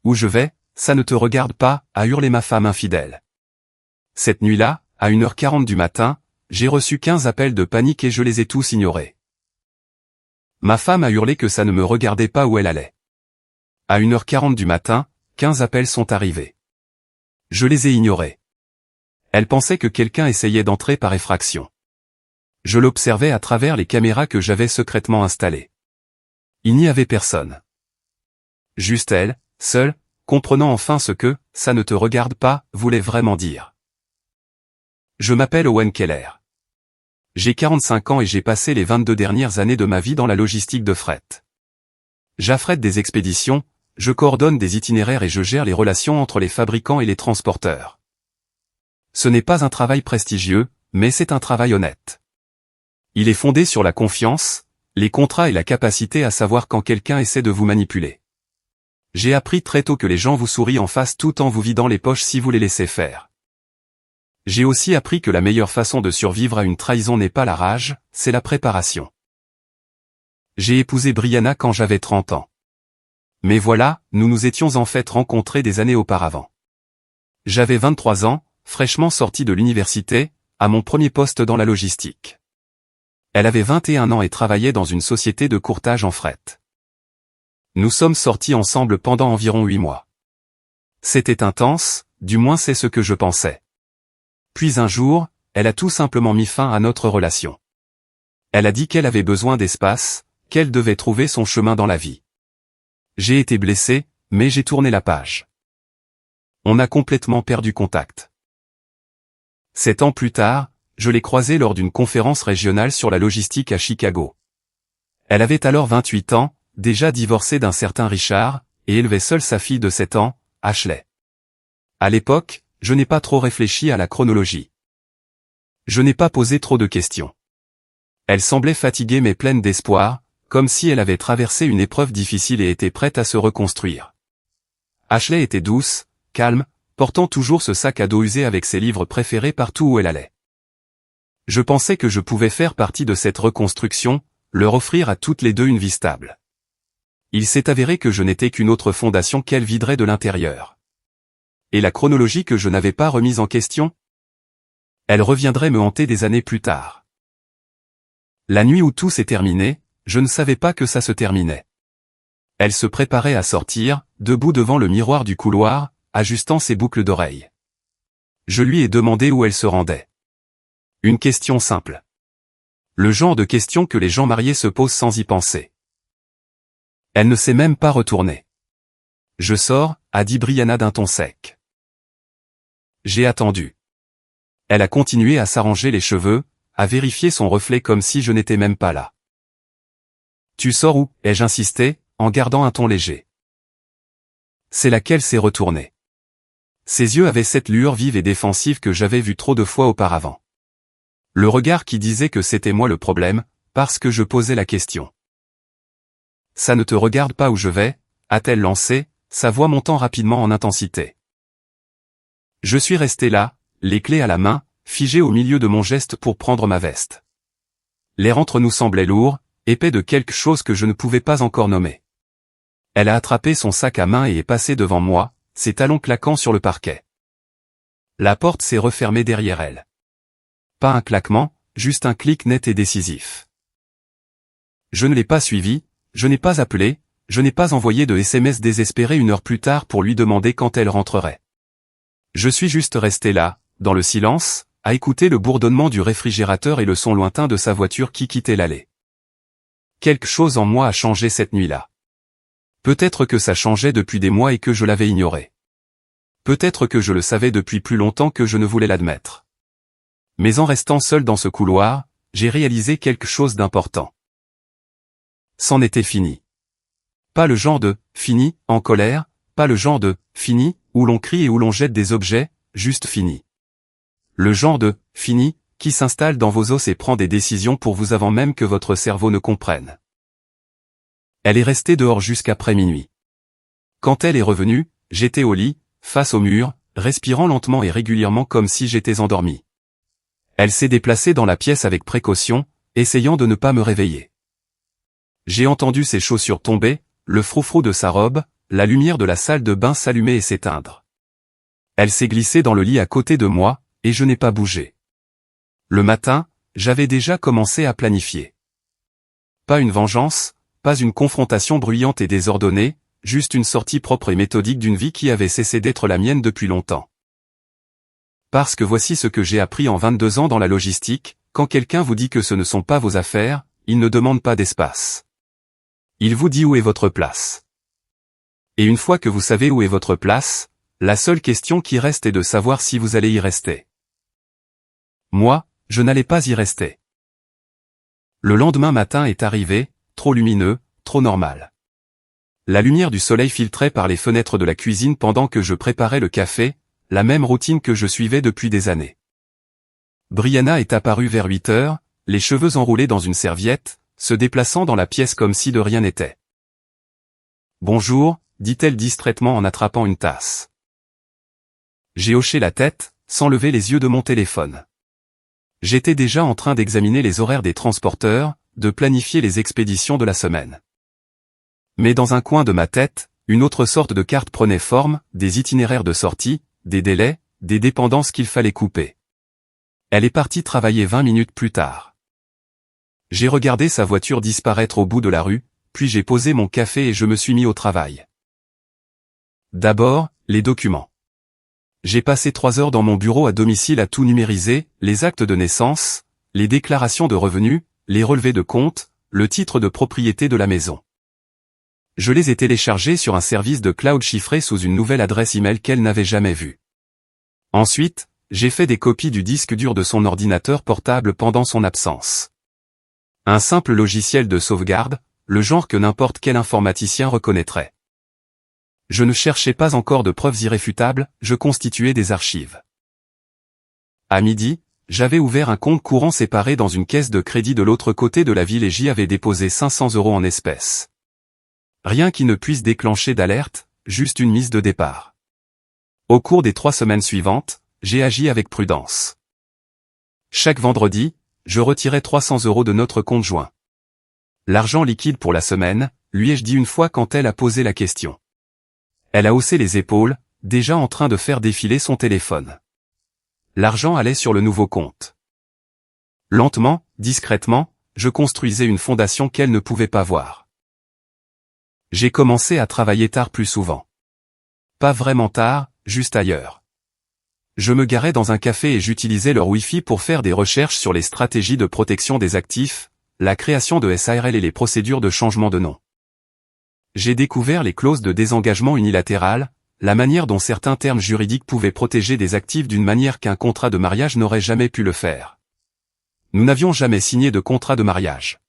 où je vais, ça ne te regarde pas, a hurlé ma femme infidèle. Cette nuit-là, à 1h40 du matin, j'ai reçu 15 appels de panique et je les ai tous ignorés. Ma femme a hurlé que ça ne me regardait pas où elle allait. À 1h40 du matin, 15 appels sont arrivés. Je les ai ignorés. Elle pensait que quelqu'un essayait d'entrer par effraction. Je l'observais à travers les caméras que j'avais secrètement installées. Il n'y avait personne. Juste elle, seule, comprenant enfin ce que « ça ne te regarde pas » voulait vraiment dire. Je m'appelle Owen Keller. J'ai 45 ans et j'ai passé les 22 dernières années de ma vie dans la logistique de fret. J'affrète des expéditions, je coordonne des itinéraires et je gère les relations entre les fabricants et les transporteurs. Ce n'est pas un travail prestigieux, mais c'est un travail honnête. Il est fondé sur la confiance, les contrats et la capacité à savoir quand quelqu'un essaie de vous manipuler. J'ai appris très tôt que les gens vous sourient en face tout en vous vidant les poches si vous les laissez faire. J'ai aussi appris que la meilleure façon de survivre à une trahison n'est pas la rage, c'est la préparation. J'ai épousé Brianna quand j'avais 30 ans. Mais voilà, nous nous étions en fait rencontrés des années auparavant. J'avais 23 ans, fraîchement sorti de l'université, à mon premier poste dans la logistique. Elle avait 21 ans et travaillait dans une société de courtage en fret. Nous sommes sortis ensemble pendant environ 8 mois. C'était intense, du moins c'est ce que je pensais. Puis un jour, elle a tout simplement mis fin à notre relation. Elle a dit qu'elle avait besoin d'espace, qu'elle devait trouver son chemin dans la vie. J'ai été blessé, mais j'ai tourné la page. On a complètement perdu contact. 7 ans plus tard, je l'ai croisée lors d'une conférence régionale sur la logistique à Chicago. Elle avait alors 28 ans, déjà divorcée d'un certain Richard, et élevait seule sa fille de 7 ans, Ashley. À l'époque, je n'ai pas trop réfléchi à la chronologie. Je n'ai pas posé trop de questions. Elle semblait fatiguée mais pleine d'espoir, comme si elle avait traversé une épreuve difficile et était prête à se reconstruire. Ashley était douce, calme, portant toujours ce sac à dos usé avec ses livres préférés partout où elle allait. Je pensais que je pouvais faire partie de cette reconstruction, leur offrir à toutes les deux une vie stable. Il s'est avéré que je n'étais qu'une autre fondation qu'elle viderait de l'intérieur. Et la chronologie que je n'avais pas remise en question? Elle reviendrait me hanter des années plus tard. La nuit où tout s'est terminé, je ne savais pas que ça se terminait. Elle se préparait à sortir, debout devant le miroir du couloir, ajustant ses boucles d'oreilles. Je lui ai demandé où elle se rendait. Une question simple. Le genre de question que les gens mariés se posent sans y penser. Elle ne s'est même pas retournée. Je sors, a dit Brianna d'un ton sec. J'ai attendu. Elle a continué à s'arranger les cheveux, à vérifier son reflet comme si je n'étais même pas là. Tu sors où? Ai-je insisté, en gardant un ton léger. C'est là qu'elle s'est retournée. Ses yeux avaient cette lueur vive et défensive que j'avais vue trop de fois auparavant. Le regard qui disait que c'était moi le problème, parce que je posais la question. Ça ne te regarde pas où je vais, a-t-elle lancé, sa voix montant rapidement en intensité. Je suis resté là, les clés à la main, figé au milieu de mon geste pour prendre ma veste. L'air entre nous semblait lourd, épais de quelque chose que je ne pouvais pas encore nommer. Elle a attrapé son sac à main et est passée devant moi, ses talons claquant sur le parquet. La porte s'est refermée derrière elle. Pas un claquement, juste un clic net et décisif. Je ne l'ai pas suivi, je n'ai pas appelé, je n'ai pas envoyé de SMS désespéré 1 heure plus tard pour lui demander quand elle rentrerait. Je suis juste resté là, dans le silence, à écouter le bourdonnement du réfrigérateur et le son lointain de sa voiture qui quittait l'allée. Quelque chose en moi a changé cette nuit-là. Peut-être que ça changeait depuis des mois et que je l'avais ignoré. Peut-être que je le savais depuis plus longtemps que je ne voulais l'admettre. Mais en restant seul dans ce couloir, j'ai réalisé quelque chose d'important. C'en était fini. Pas le genre de « fini » en colère, pas le genre de « fini » où l'on crie et où l'on jette des objets, juste fini. Le genre de « fini » qui s'installe dans vos os et prend des décisions pour vous avant même que votre cerveau ne comprenne. Elle est restée dehors jusqu'après minuit. Quand elle est revenue, j'étais au lit, face au mur, respirant lentement et régulièrement comme si j'étais endormi. Elle s'est déplacée dans la pièce avec précaution, essayant de ne pas me réveiller. J'ai entendu ses chaussures tomber, le froufrou de sa robe, la lumière de la salle de bain s'allumer et s'éteindre. Elle s'est glissée dans le lit à côté de moi, et je n'ai pas bougé. Le matin, j'avais déjà commencé à planifier. Pas une vengeance, pas une confrontation bruyante et désordonnée, juste une sortie propre et méthodique d'une vie qui avait cessé d'être la mienne depuis longtemps. Parce que voici ce que j'ai appris en 22 ans dans la logistique, quand quelqu'un vous dit que ce ne sont pas vos affaires, il ne demande pas d'espace. Il vous dit où est votre place. Et une fois que vous savez où est votre place, la seule question qui reste est de savoir si vous allez y rester. Moi, je n'allais pas y rester. Le lendemain matin est arrivé, trop lumineux, trop normal. La lumière du soleil filtrait par les fenêtres de la cuisine pendant que je préparais le café, la même routine que je suivais depuis des années. Brianna est apparue vers 8 heures, les cheveux enroulés dans une serviette, se déplaçant dans la pièce comme si de rien n'était. « Bonjour », dit-elle distraitement en attrapant une tasse. J'ai hoché la tête, sans lever les yeux de mon téléphone. J'étais déjà en train d'examiner les horaires des transporteurs, de planifier les expéditions de la semaine. Mais dans un coin de ma tête, une autre sorte de carte prenait forme, des itinéraires de sortie, des délais, des dépendances qu'il fallait couper. Elle est partie travailler 20 minutes plus tard. J'ai regardé sa voiture disparaître au bout de la rue, puis j'ai posé mon café et je me suis mis au travail. D'abord, les documents. J'ai passé 3 heures dans mon bureau à domicile à tout numériser, les actes de naissance, les déclarations de revenus, les relevés de compte, le titre de propriété de la maison. Je les ai téléchargés sur un service de cloud chiffré sous une nouvelle adresse email qu'elle n'avait jamais vue. Ensuite, j'ai fait des copies du disque dur de son ordinateur portable pendant son absence. Un simple logiciel de sauvegarde, le genre que n'importe quel informaticien reconnaîtrait. Je ne cherchais pas encore de preuves irréfutables, je constituais des archives. À midi, j'avais ouvert un compte courant séparé dans une caisse de crédit de l'autre côté de la ville et j'y avais déposé 500 € en espèces. Rien qui ne puisse déclencher d'alerte, juste une mise de départ. Au cours des 3 semaines suivantes, j'ai agi avec prudence. Chaque vendredi, je retirais 300 € de notre compte joint. L'argent liquide pour la semaine, lui ai-je dit une fois quand elle a posé la question. Elle a haussé les épaules, déjà en train de faire défiler son téléphone. L'argent allait sur le nouveau compte. Lentement, discrètement, je construisais une fondation qu'elle ne pouvait pas voir. J'ai commencé à travailler tard plus souvent. Pas vraiment tard, juste ailleurs. Je me garais dans un café et j'utilisais leur Wi-Fi pour faire des recherches sur les stratégies de protection des actifs, la création de SARL et les procédures de changement de nom. J'ai découvert les clauses de désengagement unilatéral, la manière dont certains termes juridiques pouvaient protéger des actifs d'une manière qu'un contrat de mariage n'aurait jamais pu le faire. Nous n'avions jamais signé de contrat de mariage.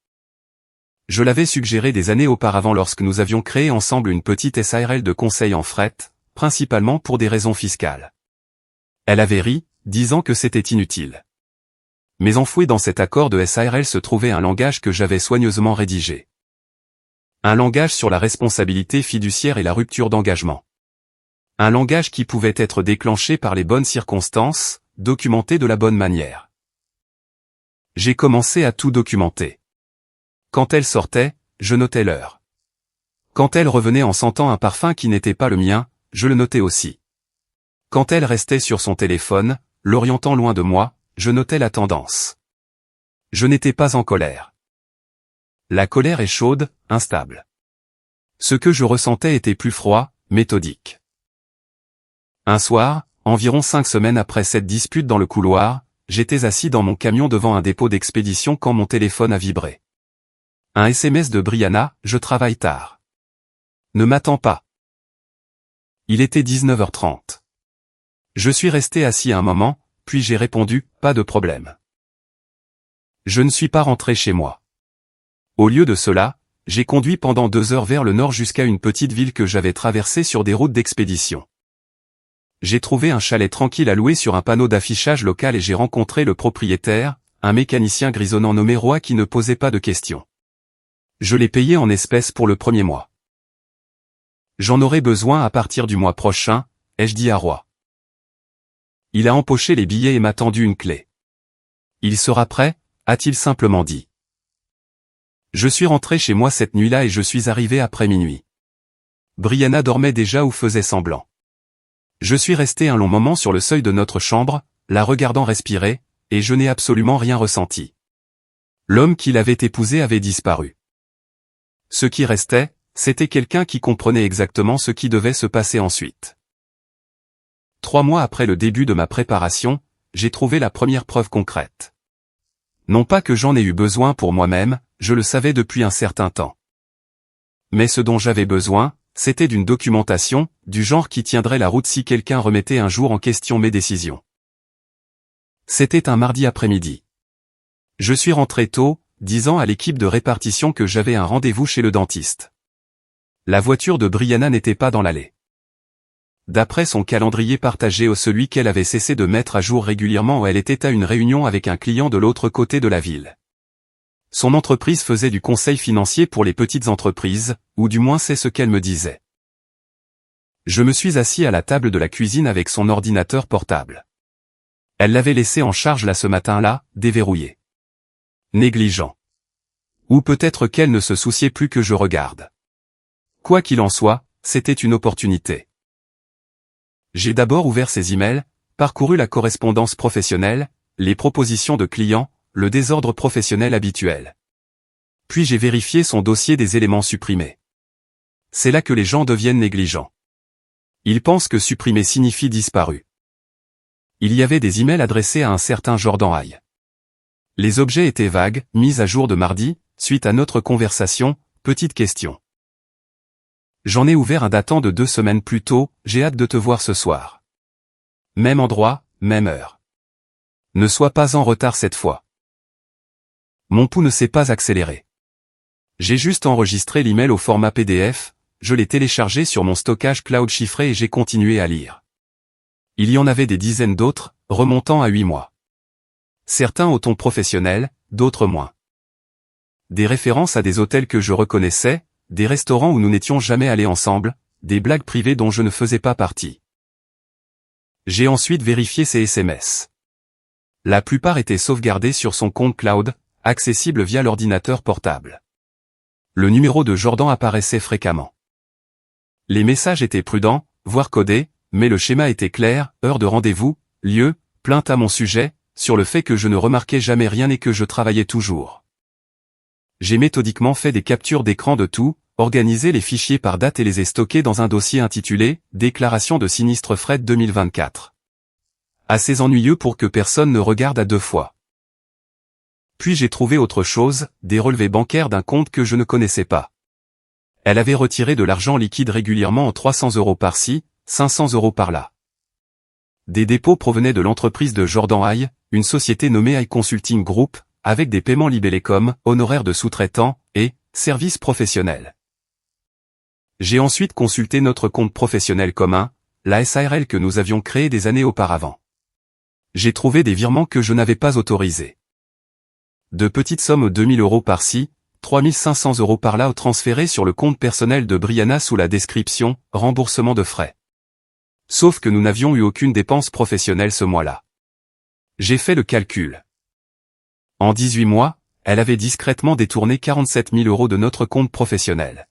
Je l'avais suggéré des années auparavant lorsque nous avions créé ensemble une petite SARL de conseil en fret, principalement pour des raisons fiscales. Elle avait ri, disant que c'était inutile. Mais enfoué dans cet accord de SARL se trouvait un langage que j'avais soigneusement rédigé. Un langage sur la responsabilité fiduciaire et la rupture d'engagement. Un langage qui pouvait être déclenché par les bonnes circonstances, documenté de la bonne manière. J'ai commencé à tout documenter. Quand elle sortait, je notais l'heure. Quand elle revenait en sentant un parfum qui n'était pas le mien, je le notais aussi. Quand elle restait sur son téléphone, l'orientant loin de moi, je notais la tendance. Je n'étais pas en colère. La colère est chaude, instable. Ce que je ressentais était plus froid, méthodique. Un soir, environ 5 semaines après cette dispute dans le couloir, j'étais assis dans mon camion devant un dépôt d'expédition quand mon téléphone a vibré. Un SMS de Brianna, je travaille tard. Ne m'attends pas. Il était 19h30. Je suis resté assis un moment, puis j'ai répondu, pas de problème. Je ne suis pas rentré chez moi. Au lieu de cela, j'ai conduit pendant 2 heures vers le nord jusqu'à une petite ville que j'avais traversée sur des routes d'expédition. J'ai trouvé un chalet tranquille à louer sur un panneau d'affichage local et j'ai rencontré le propriétaire, un mécanicien grisonnant nommé Roy qui ne posait pas de questions. Je l'ai payé en espèces pour le premier mois. J'en aurai besoin à partir du mois prochain, ai-je dit à Roy. Il a empoché les billets et m'a tendu une clé. Il sera prêt, a-t-il simplement dit. Je suis rentré chez moi cette nuit-là et je suis arrivé après minuit. Brianna dormait déjà ou faisait semblant. Je suis resté un long moment sur le seuil de notre chambre, la regardant respirer, et je n'ai absolument rien ressenti. L'homme qui l'avait épousée avait disparu. Ce qui restait, c'était quelqu'un qui comprenait exactement ce qui devait se passer ensuite. 3 mois après le début de ma préparation, j'ai trouvé la première preuve concrète. Non pas que j'en ai eu besoin pour moi-même, je le savais depuis un certain temps. Mais ce dont j'avais besoin, c'était d'une documentation, du genre qui tiendrait la route si quelqu'un remettait un jour en question mes décisions. C'était un mardi après-midi. Je suis rentré tôt, disant à l'équipe de répartition que j'avais un rendez-vous chez le dentiste. La voiture de Brianna n'était pas dans l'allée. D'après son calendrier partagé au celui qu'elle avait cessé de mettre à jour régulièrement, elle était à une réunion avec un client de l'autre côté de la ville. Son entreprise faisait du conseil financier pour les petites entreprises, ou du moins c'est ce qu'elle me disait. Je me suis assis à la table de la cuisine avec son ordinateur portable. Elle l'avait laissé en charge là ce matin-là, déverrouillé. Négligent. Ou peut-être qu'elle ne se souciait plus que je regarde. Quoi qu'il en soit, c'était une opportunité. J'ai d'abord ouvert ses emails, parcouru la correspondance professionnelle, les propositions de clients, le désordre professionnel habituel. Puis j'ai vérifié son dossier des éléments supprimés. C'est là que les gens deviennent négligents. Ils pensent que supprimer signifie disparu. Il y avait des emails adressés à un certain Jordan Hay. Les objets étaient vagues, mis à jour de mardi, suite à notre conversation, petite question. J'en ai ouvert un datant de 2 semaines plus tôt, j'ai hâte de te voir ce soir. Même endroit, même heure. Ne sois pas en retard cette fois. Mon pouls ne s'est pas accéléré. J'ai juste enregistré l'email au format PDF, je l'ai téléchargé sur mon stockage cloud chiffré et j'ai continué à lire. Il y en avait des dizaines d'autres, remontant à 8 mois. Certains au ton professionnel, d'autres moins. Des références à des hôtels que je reconnaissais, des restaurants où nous n'étions jamais allés ensemble, des blagues privées dont je ne faisais pas partie. J'ai ensuite vérifié ses SMS. La plupart étaient sauvegardés sur son compte cloud, accessible via l'ordinateur portable. Le numéro de Jordan apparaissait fréquemment. Les messages étaient prudents, voire codés, mais le schéma était clair, heure de rendez-vous, lieu, plainte à mon sujet, sur le fait que je ne remarquais jamais rien et que je travaillais toujours. J'ai méthodiquement fait des captures d'écran de tout, organisé les fichiers par date et les ai stockés dans un dossier intitulé « Déclaration de sinistre fret 2024 ». Assez ennuyeux pour que personne ne regarde à 2 fois. Puis j'ai trouvé autre chose, des relevés bancaires d'un compte que je ne connaissais pas. Elle avait retiré de l'argent liquide régulièrement en 300 € par-ci, 500 € par-là. Des dépôts provenaient de l'entreprise de Jordan Hay, une société nommée Hay Consulting Group, avec des paiements libellés comme honoraires de sous-traitants et services professionnels. J'ai ensuite consulté notre compte professionnel commun, la SARL que nous avions créé des années auparavant. J'ai trouvé des virements que je n'avais pas autorisés. De petites sommes 2000 € par-ci, 3500 € par-là transférées sur le compte personnel de Brianna sous la description « Remboursement de frais ». Sauf que nous n'avions eu aucune dépense professionnelle ce mois-là. J'ai fait le calcul. En 18 mois, elle avait discrètement détourné 47 000 € de notre compte professionnel.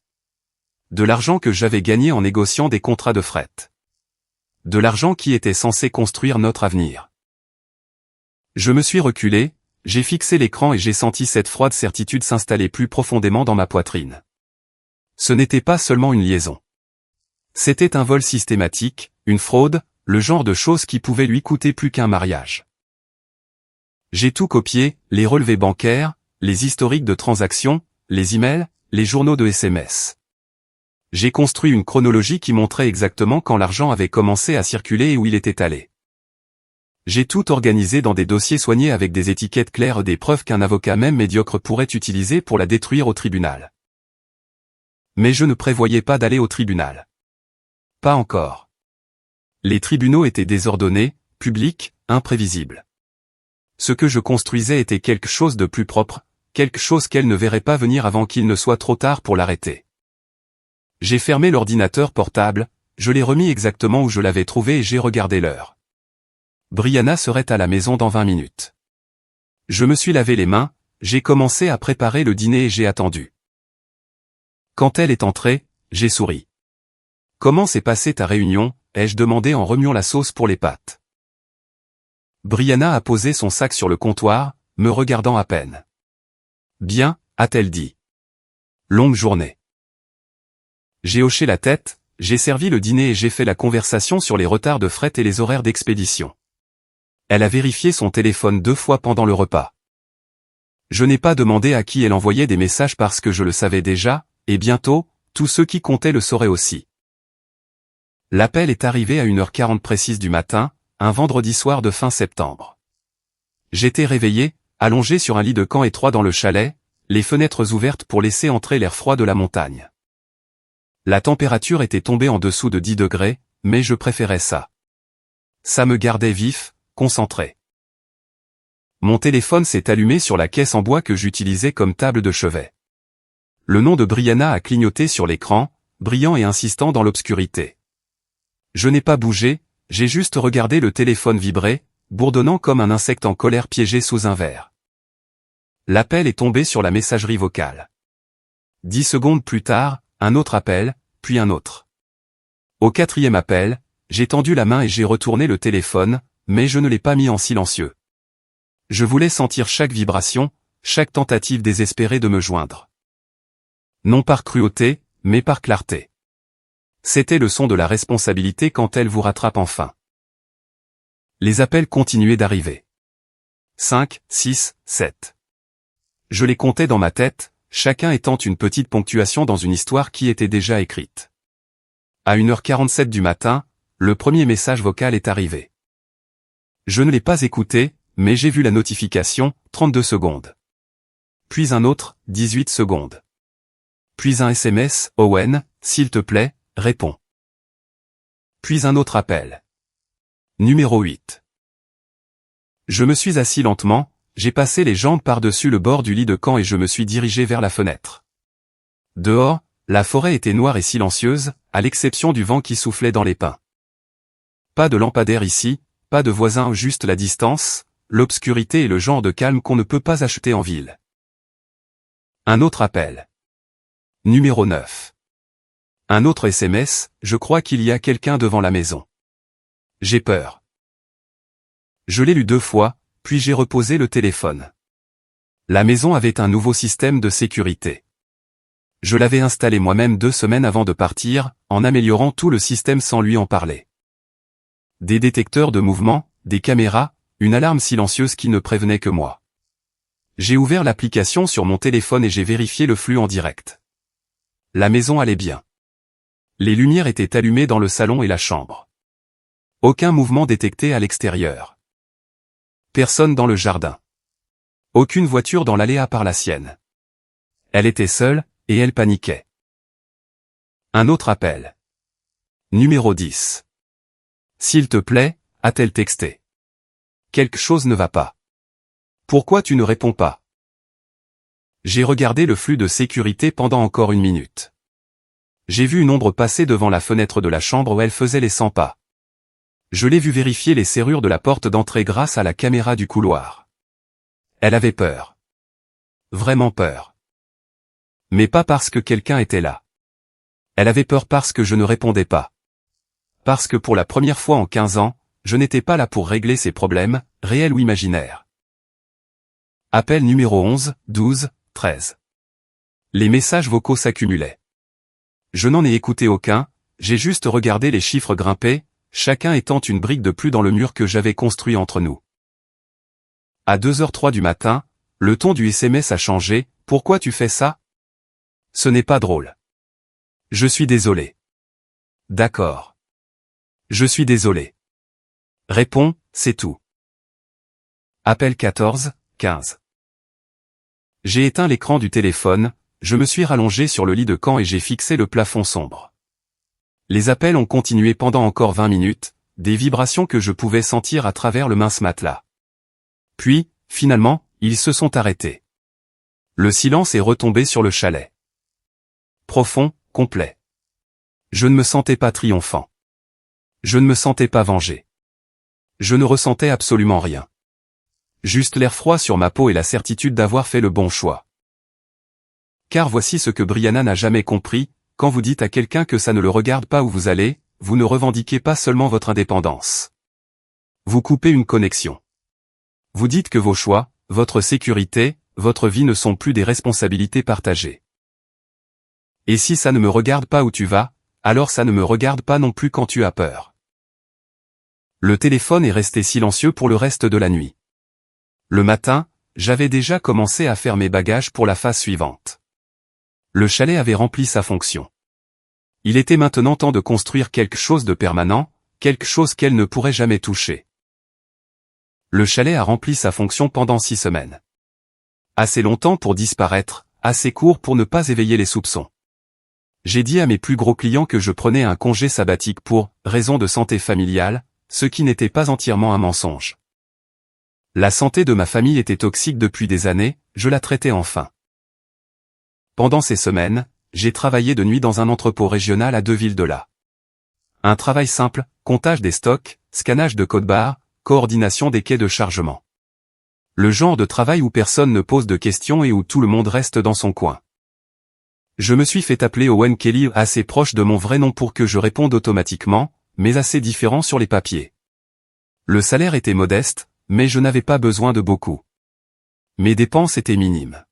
De l'argent que j'avais gagné en négociant des contrats de fret. De l'argent qui était censé construire notre avenir. Je me suis reculé, j'ai fixé l'écran et j'ai senti cette froide certitude s'installer plus profondément dans ma poitrine. Ce n'était pas seulement une liaison. C'était un vol systématique, une fraude, le genre de choses qui pouvait lui coûter plus qu'un mariage. J'ai tout copié, les relevés bancaires, les historiques de transactions, les emails, les journaux de SMS. J'ai construit une chronologie qui montrait exactement quand l'argent avait commencé à circuler et où il était allé. J'ai tout organisé dans des dossiers soignés avec des étiquettes claires, des preuves qu'un avocat même médiocre pourrait utiliser pour la détruire au tribunal. Mais je ne prévoyais pas d'aller au tribunal. Pas encore. Les tribunaux étaient désordonnés, publics, imprévisibles. Ce que je construisais était quelque chose de plus propre, quelque chose qu'elle ne verrait pas venir avant qu'il ne soit trop tard pour l'arrêter. J'ai fermé l'ordinateur portable, je l'ai remis exactement où je l'avais trouvé et j'ai regardé l'heure. Brianna serait à la maison dans 20 minutes. Je me suis lavé les mains, j'ai commencé à préparer le dîner et j'ai attendu. Quand elle est entrée, j'ai souri. Comment s'est passée ta réunion, ai-je demandé en remuant la sauce pour les pâtes. Brianna a posé son sac sur le comptoir, me regardant à peine. Bien, a-t-elle dit. Longue journée. J'ai hoché la tête, j'ai servi le dîner et j'ai fait la conversation sur les retards de fret et les horaires d'expédition. Elle a vérifié son téléphone 2 fois pendant le repas. Je n'ai pas demandé à qui elle envoyait des messages parce que je le savais déjà, et bientôt, tous ceux qui comptaient le sauraient aussi. L'appel est arrivé à 1h40 précise du matin, un vendredi soir de fin septembre. J'étais réveillé, allongé sur un lit de camp étroit dans le chalet, les fenêtres ouvertes pour laisser entrer l'air froid de la montagne. La température était tombée en dessous de 10 degrés, mais je préférais ça. Ça me gardait vif, concentré. Mon téléphone s'est allumé sur la caisse en bois que j'utilisais comme table de chevet. Le nom de Brianna a clignoté sur l'écran, brillant et insistant dans l'obscurité. Je n'ai pas bougé, j'ai juste regardé le téléphone vibrer, bourdonnant comme un insecte en colère piégé sous un verre. L'appel est tombé sur la messagerie vocale. 10 secondes plus tard, un autre appel, puis un autre. Au 4e appel, j'ai tendu la main et j'ai retourné le téléphone, mais je ne l'ai pas mis en silencieux. Je voulais sentir chaque vibration, chaque tentative désespérée de me joindre. Non par cruauté, mais par clarté. C'était le son de la responsabilité quand elle vous rattrape enfin. Les appels continuaient d'arriver. 5, 6, 7. Je les comptais dans ma tête, chacun étant une petite ponctuation dans une histoire qui était déjà écrite. À 1h47 du matin, le premier message vocal est arrivé. Je ne l'ai pas écouté, mais j'ai vu la notification, 32 secondes. Puis un autre, 18 secondes. Puis un SMS, Owen, s'il te plaît, réponds. Puis un autre appel. Numéro 8. Je me suis assis lentement, j'ai passé les jambes par-dessus le bord du lit de camp et je me suis dirigé vers la fenêtre. Dehors, la forêt était noire et silencieuse, à l'exception du vent qui soufflait dans les pins. Pas de lampadaire ici, pas de voisins, juste la distance, l'obscurité et le genre de calme qu'on ne peut pas acheter en ville. Un autre appel. Numéro 9. Un autre SMS, je crois qu'il y a quelqu'un devant la maison. J'ai peur. Je l'ai lu 2 fois, puis j'ai reposé le téléphone. La maison avait un nouveau système de sécurité. Je l'avais installé moi-même 2 semaines avant de partir, en améliorant tout le système sans lui en parler. Des détecteurs de mouvement, des caméras, une alarme silencieuse qui ne prévenait que moi. J'ai ouvert l'application sur mon téléphone et j'ai vérifié le flux en direct. La maison allait bien. Les lumières étaient allumées dans le salon et la chambre. Aucun mouvement détecté à l'extérieur. Personne dans le jardin. Aucune voiture dans l'allée à part la sienne. Elle était seule, et elle paniquait. Un autre appel. Numéro 10. S'il te plaît, a-t-elle texté. Quelque chose ne va pas. Pourquoi tu ne réponds pas? J'ai regardé le flux de sécurité pendant encore 1 minute. J'ai vu une ombre passer devant la fenêtre de la chambre où elle faisait les 100 pas. Je l'ai vu vérifier les serrures de la porte d'entrée grâce à la caméra du couloir. Elle avait peur. Vraiment peur. Mais pas parce que quelqu'un était là. Elle avait peur parce que je ne répondais pas. Parce que pour la première fois en 15 ans, je n'étais pas là pour régler ses problèmes, réels ou imaginaires. Appel numéro 11, 12, 13. Les messages vocaux s'accumulaient. Je n'en ai écouté aucun, j'ai juste regardé les chiffres grimper, chacun étant une brique de plus dans le mur que j'avais construit entre nous. À 2h03 du matin, le ton du SMS a changé, « Pourquoi tu fais ça ? Ce n'est pas drôle. Je suis désolé. D'accord. Je suis désolé. Réponds, c'est tout. Appel 14, 15. J'ai éteint l'écran du téléphone, je me suis rallongé sur le lit de camp et j'ai fixé le plafond sombre. Les appels ont continué pendant encore 20 minutes, des vibrations que je pouvais sentir à travers le mince matelas. Puis, finalement, ils se sont arrêtés. Le silence est retombé sur le chalet. Profond, complet. Je ne me sentais pas triomphant. Je ne me sentais pas vengé. Je ne ressentais absolument rien. Juste l'air froid sur ma peau et la certitude d'avoir fait le bon choix. Car voici ce que Brianna n'a jamais compris, quand vous dites à quelqu'un que ça ne le regarde pas où vous allez, vous ne revendiquez pas seulement votre indépendance. Vous coupez une connexion. Vous dites que vos choix, votre sécurité, votre vie ne sont plus des responsabilités partagées. Et si ça ne me regarde pas où tu vas, alors ça ne me regarde pas non plus quand tu as peur. Le téléphone est resté silencieux pour le reste de la nuit. Le matin, j'avais déjà commencé à faire mes bagages pour la phase suivante. Le chalet avait rempli sa fonction. Il était maintenant temps de construire quelque chose de permanent, quelque chose qu'elle ne pourrait jamais toucher. Le chalet a rempli sa fonction pendant 6 semaines. Assez longtemps pour disparaître, assez court pour ne pas éveiller les soupçons. J'ai dit à mes plus gros clients que je prenais un congé sabbatique pour raison de santé familiale, ce qui n'était pas entièrement un mensonge. La santé de ma famille était toxique depuis des années, je la traitais enfin. Pendant ces semaines, j'ai travaillé de nuit dans un entrepôt régional à 2 villes de là. Un travail simple, comptage des stocks, scannage de code-barres, coordination des quais de chargement. Le genre de travail où personne ne pose de questions et où tout le monde reste dans son coin. Je me suis fait appeler Owen Kelly, assez proche de mon vrai nom pour que je réponde automatiquement, mais assez différent sur les papiers. Le salaire était modeste, mais je n'avais pas besoin de beaucoup. Mes dépenses étaient minimes.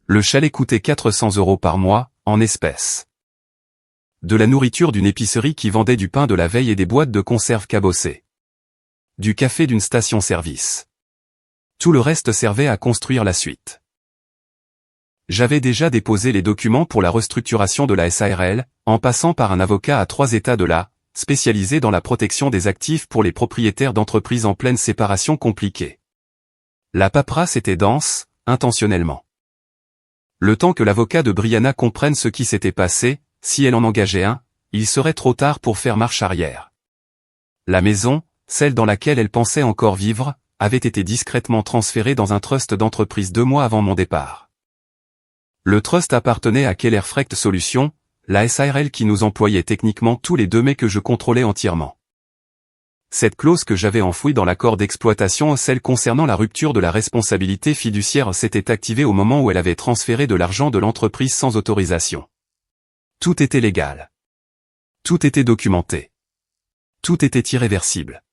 Le chalet coûtait 400 € par mois, en espèces. De la nourriture d'une épicerie qui vendait du pain de la veille et des boîtes de conserve cabossées. Du café d'une station-service. Tout le reste servait à construire la suite. J'avais déjà déposé les documents pour la restructuration de la SARL, en passant par un avocat à 3 États de là, spécialisé dans la protection des actifs pour les propriétaires d'entreprises en pleine séparation compliquée. La paperasse était dense, intentionnellement. Le temps que l'avocat de Brianna comprenne ce qui s'était passé, si elle en engageait un, il serait trop tard pour faire marche arrière. La maison, celle dans laquelle elle pensait encore vivre, avait été discrètement transférée dans un trust d'entreprise 2 mois avant mon départ. Le trust appartenait à Keller Frecht Solutions, la SARL qui nous employait techniquement tous les 2 mais que je contrôlais entièrement. Cette clause que j'avais enfouie dans l'accord d'exploitation, celle concernant la rupture de la responsabilité fiduciaire, s'était activée au moment où elle avait transféré de l'argent de l'entreprise sans autorisation. Tout était légal. Tout était documenté. Tout était irréversible.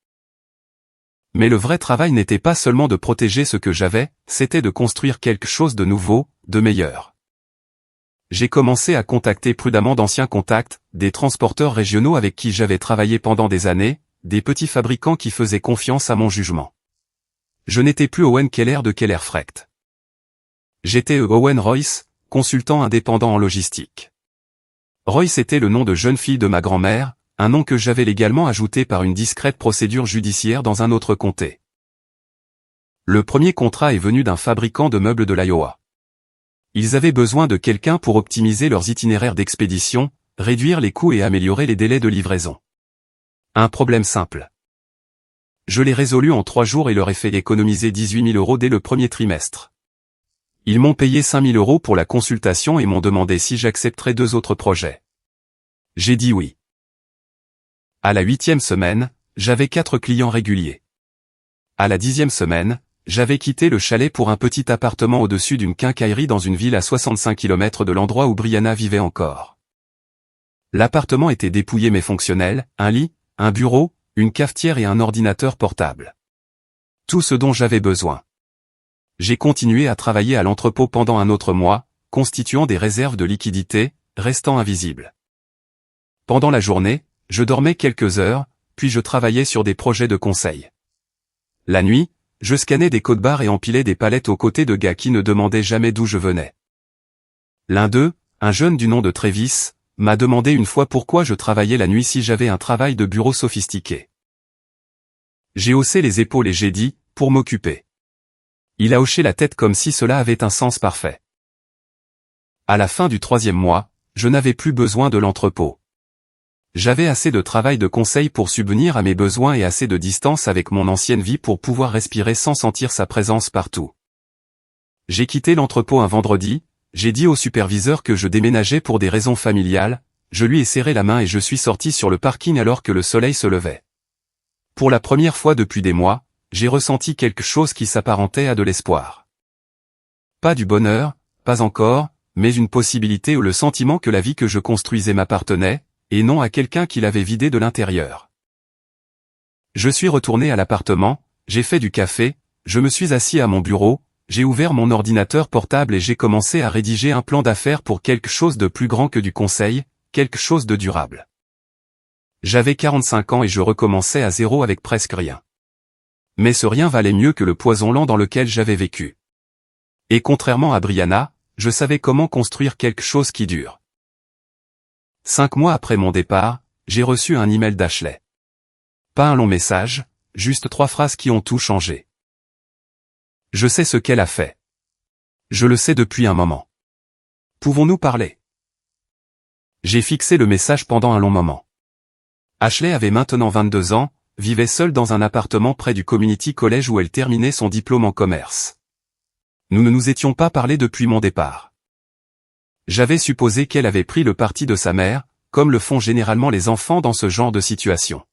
Mais le vrai travail n'était pas seulement de protéger ce que j'avais, c'était de construire quelque chose de nouveau, de meilleur. J'ai commencé à contacter prudemment d'anciens contacts, des transporteurs régionaux avec qui j'avais travaillé pendant des années, des petits fabricants qui faisaient confiance à mon jugement. Je n'étais plus Owen Keller de Keller Frecht. J'étais Owen Royce, consultant indépendant en logistique. Royce était le nom de jeune fille de ma grand-mère, un nom que j'avais légalement ajouté par une discrète procédure judiciaire dans un autre comté. Le premier contrat est venu d'un fabricant de meubles de l'Iowa. Ils avaient besoin de quelqu'un pour optimiser leurs itinéraires d'expédition, réduire les coûts et améliorer les délais de livraison. Un problème simple. Je l'ai résolu en 3 jours et leur ai fait économiser 18 000 € dès le premier trimestre. Ils m'ont payé 5 000 € pour la consultation et m'ont demandé si j'accepterais 2 autres projets. J'ai dit oui. À la 8e semaine, j'avais 4 clients réguliers. À la 10e semaine, j'avais quitté le chalet pour un petit appartement au-dessus d'une quincaillerie dans une ville à 65 km de l'endroit où Brianna vivait encore. L'appartement était dépouillé mais fonctionnel, un lit, un bureau, une cafetière et un ordinateur portable. Tout ce dont j'avais besoin. J'ai continué à travailler à l'entrepôt pendant un autre mois, constituant des réserves de liquidité, restant invisible. Pendant la journée, je dormais quelques heures, puis je travaillais sur des projets de conseil. La nuit, je scannais des codes-barres et empilais des palettes aux côtés de gars qui ne demandaient jamais d'où je venais. L'un d'eux, un jeune du nom de Travis, m'a demandé une fois pourquoi je travaillais la nuit si j'avais un travail de bureau sophistiqué. J'ai haussé les épaules et j'ai dit, pour m'occuper. Il a hoché la tête comme si cela avait un sens parfait. À la fin du 3e mois, je n'avais plus besoin de l'entrepôt. J'avais assez de travail de conseil pour subvenir à mes besoins et assez de distance avec mon ancienne vie pour pouvoir respirer sans sentir sa présence partout. J'ai quitté l'entrepôt un vendredi, j'ai dit au superviseur que je déménageais pour des raisons familiales, je lui ai serré la main et je suis sorti sur le parking alors que le soleil se levait. Pour la première fois depuis des mois, j'ai ressenti quelque chose qui s'apparentait à de l'espoir. Pas du bonheur, pas encore, mais une possibilité ou le sentiment que la vie que je construisais m'appartenait, et non à quelqu'un qui l'avait vidé de l'intérieur. Je suis retourné à l'appartement, j'ai fait du café, je me suis assis à mon bureau, j'ai ouvert mon ordinateur portable et j'ai commencé à rédiger un plan d'affaires pour quelque chose de plus grand que du conseil, quelque chose de durable. J'avais 45 ans et je recommençais à zéro avec presque rien. Mais ce rien valait mieux que le poison lent dans lequel j'avais vécu. Et contrairement à Brianna, je savais comment construire quelque chose qui dure. 5 mois après mon départ, j'ai reçu un email d'Ashley. Pas un long message, juste 3 phrases qui ont tout changé. Je sais ce qu'elle a fait. Je le sais depuis un moment. Pouvons-nous parler? J'ai fixé le message pendant un long moment. Ashley avait maintenant 22 ans, vivait seule dans un appartement près du Community College où elle terminait son diplôme en commerce. Nous ne nous étions pas parlé depuis mon départ. J'avais supposé qu'elle avait pris le parti de sa mère, comme le font généralement les enfants dans ce genre de situation.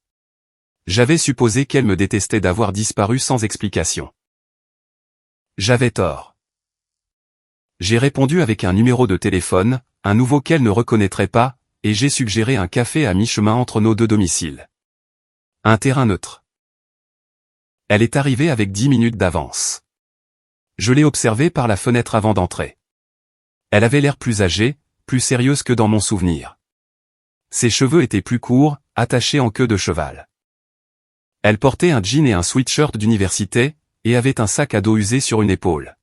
J'avais supposé qu'elle me détestait d'avoir disparu sans explication. J'avais tort. J'ai répondu avec un numéro de téléphone, un nouveau qu'elle ne reconnaîtrait pas, et j'ai suggéré un café à mi-chemin entre nos 2 domiciles. Un terrain neutre. Elle est arrivée avec 10 minutes d'avance. Je l'ai observée par la fenêtre avant d'entrer. Elle avait l'air plus âgée, plus sérieuse que dans mon souvenir. Ses cheveux étaient plus courts, attachés en queue de cheval. Elle portait un jean et un sweatshirt d'université, et avait un sac à dos usé sur une épaule.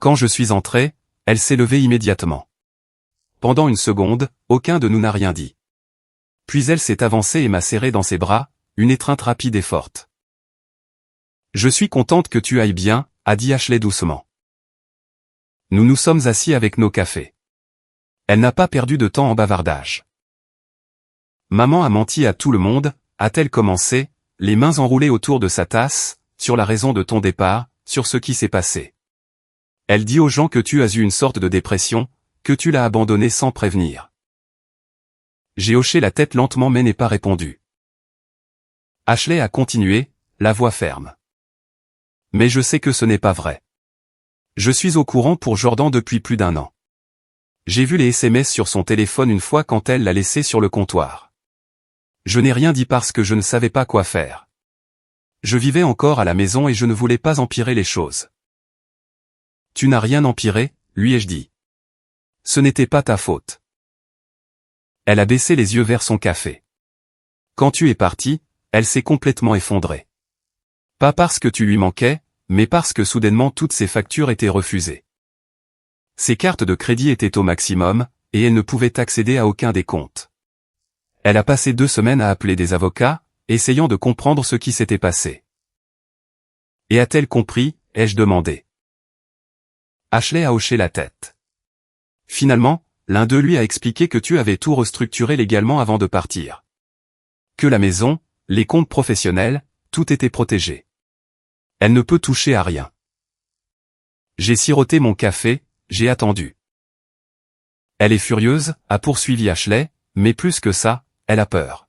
Quand je suis entré, elle s'est levée immédiatement. Pendant une seconde, aucun de nous n'a rien dit. Puis elle s'est avancée et m'a serré dans ses bras, une étreinte rapide et forte. « Je suis contente que tu ailles bien », a dit Ashley doucement. Nous nous sommes assis avec nos cafés. Elle n'a pas perdu de temps en bavardage. « Maman a menti à tout le monde », a-t-elle commencé, les mains enroulées autour de sa tasse, sur la raison de ton départ, sur ce qui s'est passé. Elle dit aux gens que tu as eu une sorte de dépression, que tu l'as abandonné sans prévenir. J'ai hoché la tête lentement mais n'ai pas répondu. Ashley a continué, la voix ferme. Mais je sais que ce n'est pas vrai. Je suis au courant pour Jordan depuis plus d'1 an. J'ai vu les SMS sur son téléphone une fois quand elle l'a laissé sur le comptoir. Je n'ai rien dit parce que je ne savais pas quoi faire. Je vivais encore à la maison et je ne voulais pas empirer les choses. Tu n'as rien empiré, lui ai-je dit. Ce n'était pas ta faute. Elle a baissé les yeux vers son café. Quand tu es parti, elle s'est complètement effondrée. Pas parce que tu lui manquais, mais parce que soudainement toutes ses factures étaient refusées. Ses cartes de crédit étaient au maximum, et elle ne pouvait accéder à aucun des comptes. Elle a passé 2 semaines à appeler des avocats, essayant de comprendre ce qui s'était passé. Et a-t-elle compris, ai-je demandé. Ashley a hoché la tête. Finalement, l'un d'eux lui a expliqué que tu avais tout restructuré légalement avant de partir. Que la maison, les comptes professionnels, tout était protégé. Elle ne peut toucher à rien. J'ai siroté mon café, j'ai attendu. Elle est furieuse, a poursuivi Ashley, mais plus que ça, elle a peur.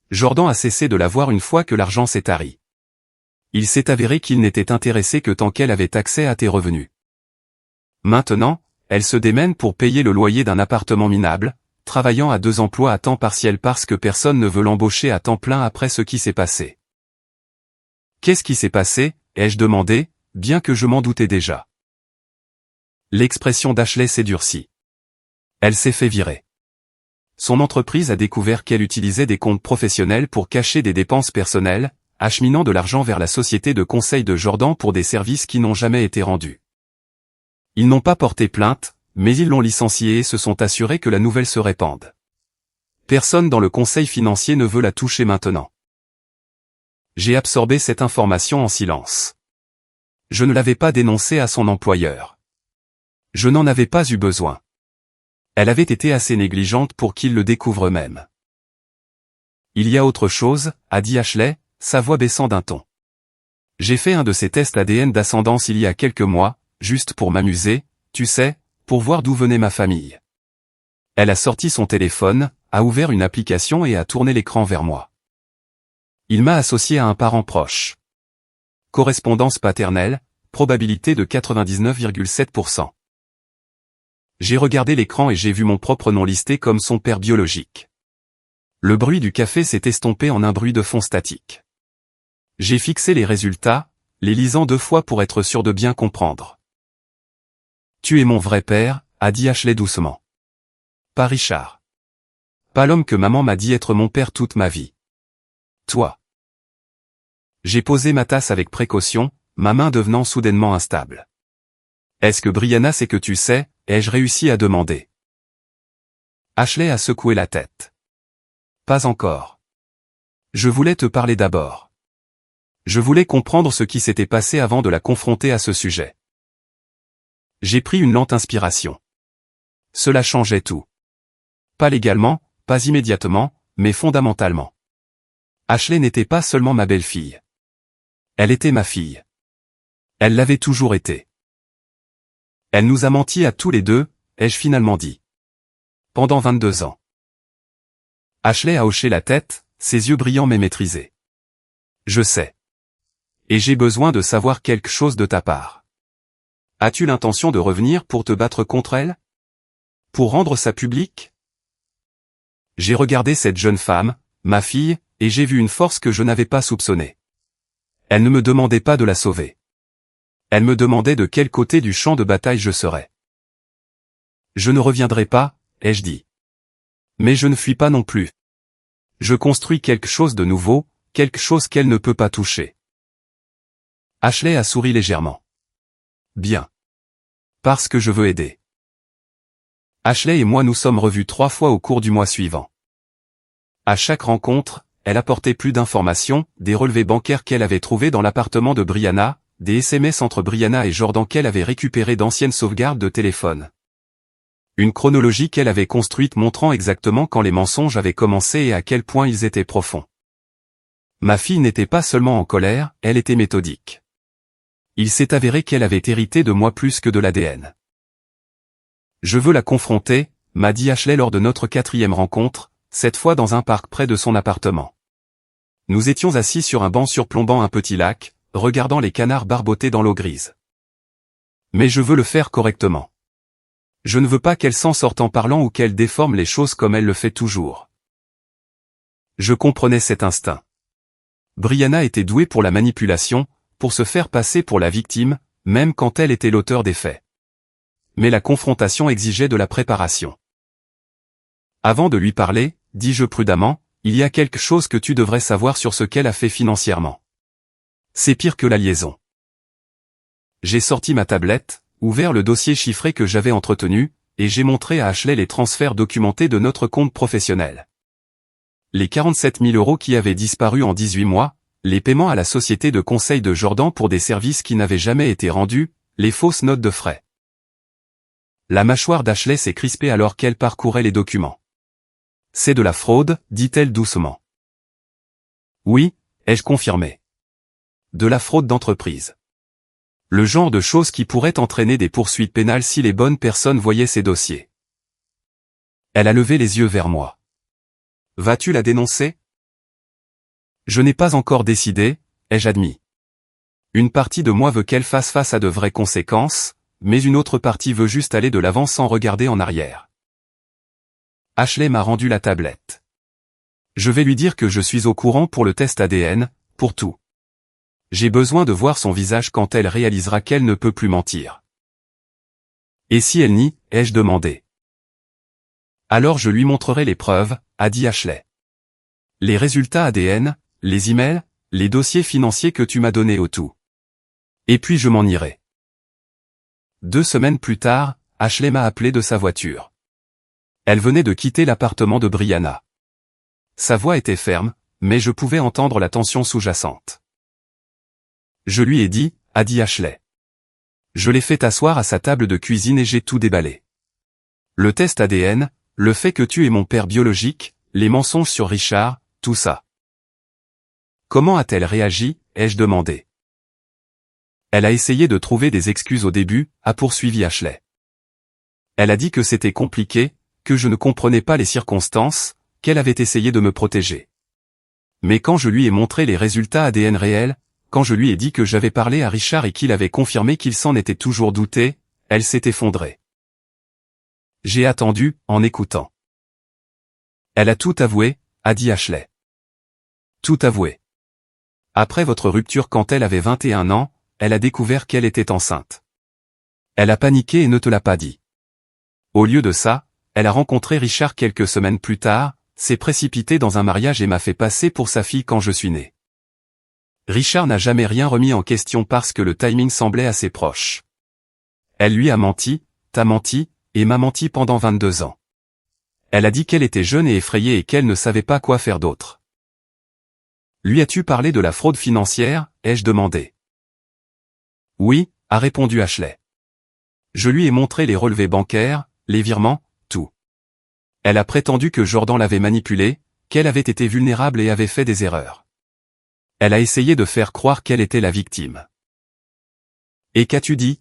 Jordan a cessé de la voir une fois que l'argent s'est tari. Il s'est avéré qu'il n'était intéressé que tant qu'elle avait accès à tes revenus. Maintenant, elle se démène pour payer le loyer d'un appartement minable, travaillant à 2 emplois à temps partiel parce que personne ne veut l'embaucher à temps plein après ce qui s'est passé. Qu'est-ce qui s'est passé, ai-je demandé, bien que je m'en doutais déjà. L'expression d'Ashley s'est durcie. Elle s'est fait virer. Son entreprise a découvert qu'elle utilisait des comptes professionnels pour cacher des dépenses personnelles, acheminant de l'argent vers la société de conseil de Jordan pour des services qui n'ont jamais été rendus. Ils n'ont pas porté plainte, mais ils l'ont licenciée et se sont assurés que la nouvelle se répande. Personne dans le conseil financier ne veut la toucher maintenant. J'ai absorbé cette information en silence. Je ne l'avais pas dénoncée à son employeur. Je n'en avais pas eu besoin. Elle avait été assez négligente pour qu'il le découvre même. Il y a autre chose, a dit Ashley, sa voix baissant d'un ton. J'ai fait un de ces tests ADN d'ascendance il y a quelques mois, juste pour m'amuser, tu sais, pour voir d'où venait ma famille. Elle a sorti son téléphone, a ouvert une application et a tourné l'écran vers moi. Il m'a associé à un parent proche. Correspondance paternelle, probabilité de 99,7%. J'ai regardé l'écran et j'ai vu mon propre nom listé comme son père biologique. Le bruit du café s'est estompé en un bruit de fond statique. J'ai fixé les résultats, les lisant 2 fois pour être sûr de bien comprendre. Tu es mon vrai père, a dit Ashley doucement. Pas Richard. Pas l'homme que maman m'a dit être mon père toute ma vie. Toi. J'ai posé ma tasse avec précaution, ma main devenant soudainement instable. Est-ce que Brianna sait que tu sais, ai-je réussi à demander. Ashley a secoué la tête. Pas encore. Je voulais te parler d'abord. Je voulais comprendre ce qui s'était passé avant de la confronter à ce sujet. J'ai pris une lente inspiration. Cela changeait tout. Pas légalement, pas immédiatement, mais fondamentalement. Ashley n'était pas seulement ma belle-fille. Elle était ma fille. Elle l'avait toujours été. Elle nous a menti à tous les deux, ai-je finalement dit. Pendant 22 ans. Ashley a hoché la tête, ses yeux brillants mais maîtrisés. Je sais. Et j'ai besoin de savoir quelque chose de ta part. As-tu l'intention de revenir pour te battre contre elle? Pour rendre ça public? J'ai regardé cette jeune femme, ma fille, et j'ai vu une force que je n'avais pas soupçonnée. Elle ne me demandait pas de la sauver. Elle me demandait de quel côté du champ de bataille je serais. Je ne reviendrai pas, ai-je dit. Mais je ne fuis pas non plus. Je construis quelque chose de nouveau, quelque chose qu'elle ne peut pas toucher. Ashley a souri légèrement. Bien. Parce que je veux aider. Ashley et moi nous sommes revus 3 fois au cours du mois suivant. À chaque rencontre, elle apportait plus d'informations, des relevés bancaires qu'elle avait trouvés dans l'appartement de Brianna, des SMS entre Brianna et Jordan qu'elle avait récupérés d'anciennes sauvegardes de téléphone. Une chronologie qu'elle avait construite montrant exactement quand les mensonges avaient commencé et à quel point ils étaient profonds. Ma fille n'était pas seulement en colère, elle était méthodique. Il s'est avéré qu'elle avait hérité de moi plus que de l'ADN. Je veux la confronter, m'a dit Ashley lors de notre 4e rencontre, cette fois dans un parc près de son appartement. Nous étions assis sur un banc surplombant un petit lac, regardant les canards barboter dans l'eau grise. Mais je veux le faire correctement. Je ne veux pas qu'elle s'en sorte en parlant ou qu'elle déforme les choses comme elle le fait toujours. Je comprenais cet instinct. Brianna était douée pour la manipulation, pour se faire passer pour la victime, même quand elle était l'auteur des faits. Mais la confrontation exigeait de la préparation. Avant de lui parler, dis-je prudemment, il y a quelque chose que tu devrais savoir sur ce qu'elle a fait financièrement. C'est pire que la liaison. J'ai sorti ma tablette, ouvert le dossier chiffré que j'avais entretenu, et j'ai montré à Ashley les transferts documentés de notre compte professionnel. Les 47 000 € qui avaient disparu en 18 mois, les paiements à la société de conseil de Jordan pour des services qui n'avaient jamais été rendus, les fausses notes de frais. La mâchoire d'Ashley s'est crispée alors qu'elle parcourait les documents. C'est de la fraude, dit-elle doucement. Oui, ai-je confirmé. De la fraude d'entreprise. Le genre de choses qui pourrait entraîner des poursuites pénales si les bonnes personnes voyaient ces dossiers. Elle a levé les yeux vers moi. Vas-tu la dénoncer? Je n'ai pas encore décidé, ai-je admis. Une partie de moi veut qu'elle fasse face à de vraies conséquences, mais une autre partie veut juste aller de l'avant sans regarder en arrière. Ashley m'a rendu la tablette. Je vais lui dire que je suis au courant pour le test ADN, pour tout. J'ai besoin de voir son visage quand elle réalisera qu'elle ne peut plus mentir. Et si elle nie, ai-je demandé. Alors je lui montrerai les preuves, a dit Ashley. Les résultats ADN, les emails, les dossiers financiers que tu m'as donnés au tout. Et puis je m'en irai. 2 semaines plus tard, Ashley m'a appelé de sa voiture. Elle venait de quitter l'appartement de Brianna. Sa voix était ferme, mais je pouvais entendre la tension sous-jacente. Je lui ai dit, a dit Ashley. Je l'ai fait asseoir à sa table de cuisine et j'ai tout déballé. Le test ADN, le fait que tu es mon père biologique, les mensonges sur Richard, tout ça. Comment a-t-elle réagi, ai-je demandé. Elle a essayé de trouver des excuses au début, a poursuivi Ashley. Elle a dit que c'était compliqué, que je ne comprenais pas les circonstances, qu'elle avait essayé de me protéger. Mais quand je lui ai montré les résultats ADN réels, quand je lui ai dit que j'avais parlé à Richard et qu'il avait confirmé qu'il s'en était toujours douté, elle s'est effondrée. J'ai attendu, en écoutant. Elle a tout avoué, a dit Ashley. Tout avoué. Après votre rupture quand elle avait 21 ans, elle a découvert qu'elle était enceinte. Elle a paniqué et ne te l'a pas dit. Au lieu de ça, elle a rencontré Richard quelques semaines plus tard, s'est précipitée dans un mariage et m'a fait passer pour sa fille quand je suis né. Richard n'a jamais rien remis en question parce que le timing semblait assez proche. Elle lui a menti, t'a menti, et m'a menti pendant 22 ans. Elle a dit qu'elle était jeune et effrayée et qu'elle ne savait pas quoi faire d'autre. Lui as-tu parlé de la fraude financière, ai-je demandé. Oui, a répondu Ashley. Je lui ai montré les relevés bancaires, les virements, tout. Elle a prétendu que Jordan l'avait manipulée, qu'elle avait été vulnérable et avait fait des erreurs. Elle a essayé de faire croire qu'elle était la victime. Et qu'as-tu dit?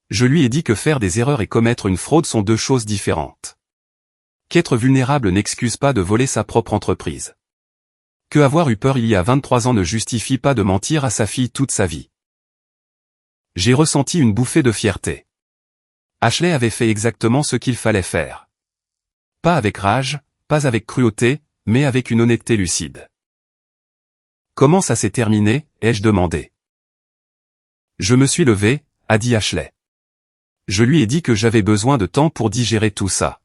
Je lui ai dit que faire des erreurs et commettre une fraude sont deux choses différentes. Qu'être vulnérable n'excuse pas de voler sa propre entreprise. Que avoir eu peur il y a 23 ans ne justifie pas de mentir à sa fille toute sa vie. J'ai ressenti une bouffée de fierté. Ashley avait fait exactement ce qu'il fallait faire. Pas avec rage, pas avec cruauté, mais avec une honnêteté lucide. Comment ça s'est terminé, ai-je demandé. Je me suis levé, a dit Ashley. Je lui ai dit que j'avais besoin de temps pour digérer tout ça.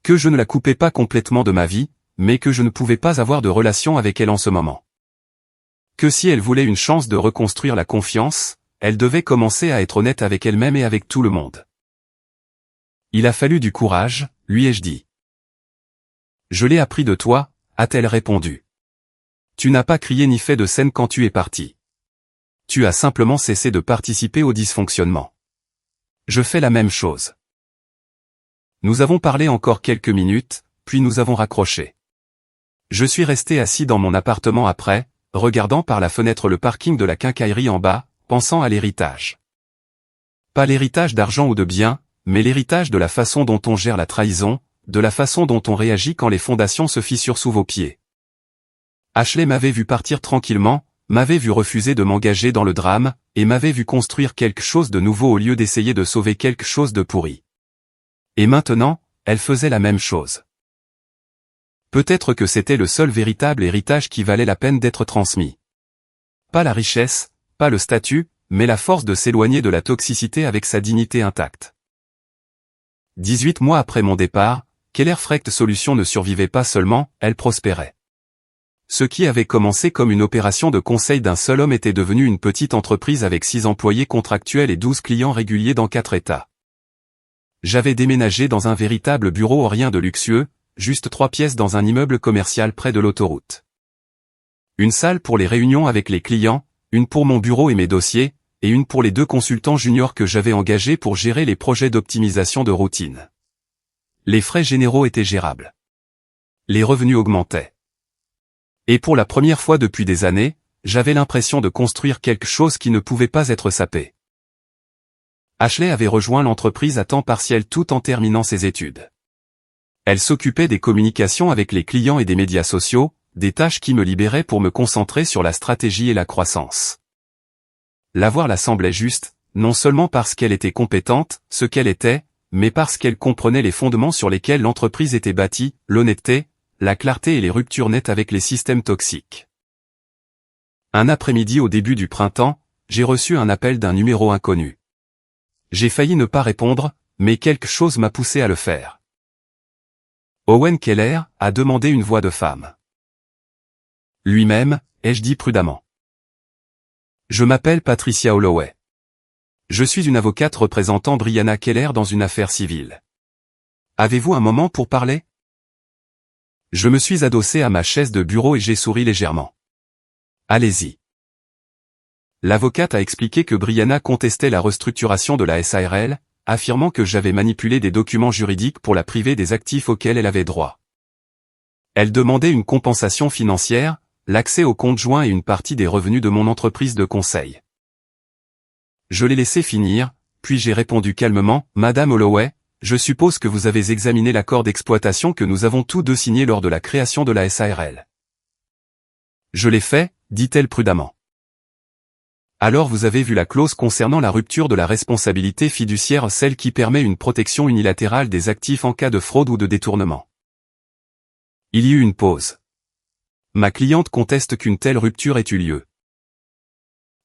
Que je ne la coupais pas complètement de ma vie, mais que je ne pouvais pas avoir de relation avec elle en ce moment. Que si elle voulait une chance de reconstruire la confiance, elle devait commencer à être honnête avec elle-même et avec tout le monde. Il a fallu du courage, lui ai-je dit. Je l'ai appris de toi, a-t-elle répondu. Tu n'as pas crié ni fait de scène quand tu es parti. Tu as simplement cessé de participer au dysfonctionnement. Je fais la même chose. Nous avons parlé encore quelques minutes, puis nous avons raccroché. Je suis resté assis dans mon appartement après, regardant par la fenêtre le parking de la quincaillerie en bas, pensant à l'héritage. Pas l'héritage d'argent ou de biens, mais l'héritage de la façon dont on gère la trahison, de la façon dont on réagit quand les fondations se fissurent sous vos pieds. Ashley m'avait vu partir tranquillement, m'avait vu refuser de m'engager dans le drame, et m'avait vu construire quelque chose de nouveau au lieu d'essayer de sauver quelque chose de pourri. Et maintenant, elle faisait la même chose. Peut-être que c'était le seul véritable héritage qui valait la peine d'être transmis. Pas la richesse, pas le statut, mais la force de s'éloigner de la toxicité avec sa dignité intacte. 18 mois après mon départ, Keller-Frecht Solutions ne survivait pas seulement, elle prospérait. Ce qui avait commencé comme une opération de conseil d'un seul homme était devenu une petite entreprise avec 6 employés contractuels et 12 clients réguliers dans 4 États. J'avais déménagé dans un véritable bureau rien de luxueux, juste 3 pièces dans un immeuble commercial près de l'autoroute. Une salle pour les réunions avec les clients, une pour mon bureau et mes dossiers, et une pour les 2 consultants juniors que j'avais engagés pour gérer les projets d'optimisation de routine. Les frais généraux étaient gérables. Les revenus augmentaient. Et pour la première fois depuis des années, j'avais l'impression de construire quelque chose qui ne pouvait pas être sapé. Ashley avait rejoint l'entreprise à temps partiel tout en terminant ses études. Elle s'occupait des communications avec les clients et des médias sociaux, des tâches qui me libéraient pour me concentrer sur la stratégie et la croissance. La voir la semblait juste, non seulement parce qu'elle était compétente, ce qu'elle était, mais parce qu'elle comprenait les fondements sur lesquels l'entreprise était bâtie, l'honnêteté, la clarté et les ruptures nettes avec les systèmes toxiques. Un après-midi au début du printemps, j'ai reçu un appel d'un numéro inconnu. J'ai failli ne pas répondre, mais quelque chose m'a poussé à le faire. Owen Keller a demandé une voix de femme. Lui-même, ai-je dit prudemment. Je m'appelle Patricia Holloway. Je suis une avocate représentant Brianna Keller dans une affaire civile. Avez-vous un moment pour parler? Je me suis adossé à ma chaise de bureau et j'ai souri légèrement. Allez-y. L'avocate a expliqué que Brianna contestait la restructuration de la SARL, affirmant que j'avais manipulé des documents juridiques pour la priver des actifs auxquels elle avait droit. Elle demandait une compensation financière, l'accès au compte joint et une partie des revenus de mon entreprise de conseil. Je l'ai laissé finir, puis j'ai répondu calmement, « Madame Holloway, je suppose que vous avez examiné l'accord d'exploitation que nous avons tous deux signé lors de la création de la SARL. » Je l'ai fait, dit-elle prudemment. Alors vous avez vu la clause concernant la rupture de la responsabilité fiduciaire, celle qui permet une protection unilatérale des actifs en cas de fraude ou de détournement. Il y eut une pause. Ma cliente conteste qu'une telle rupture ait eu lieu.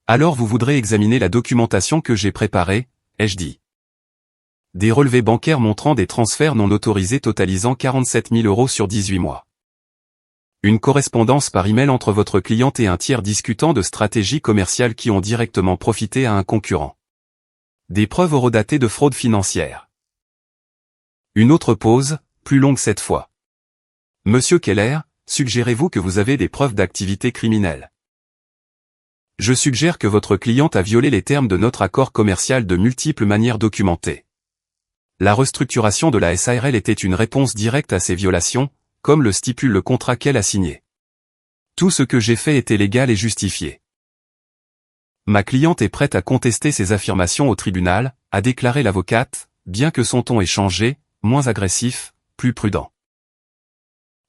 Alors vous voudrez examiner la documentation que j'ai préparée, ai-je dit. Des relevés bancaires montrant des transferts non autorisés totalisant 47 000 € sur 18 mois. Une correspondance par email entre votre cliente et un tiers discutant de stratégies commerciales qui ont directement profité à un concurrent. Des preuves horodatées de fraude financière. Une autre pause, plus longue cette fois. Monsieur Keller, suggérez-vous que vous avez des preuves d'activité criminelle? Je suggère que votre cliente a violé les termes de notre accord commercial de multiples manières documentées. La restructuration de la SARL était une réponse directe à ces violations, comme le stipule le contrat qu'elle a signé. Tout ce que j'ai fait était légal et justifié. Ma cliente est prête à contester ces affirmations au tribunal, a déclaré l'avocate, bien que son ton ait changé, moins agressif, plus prudent.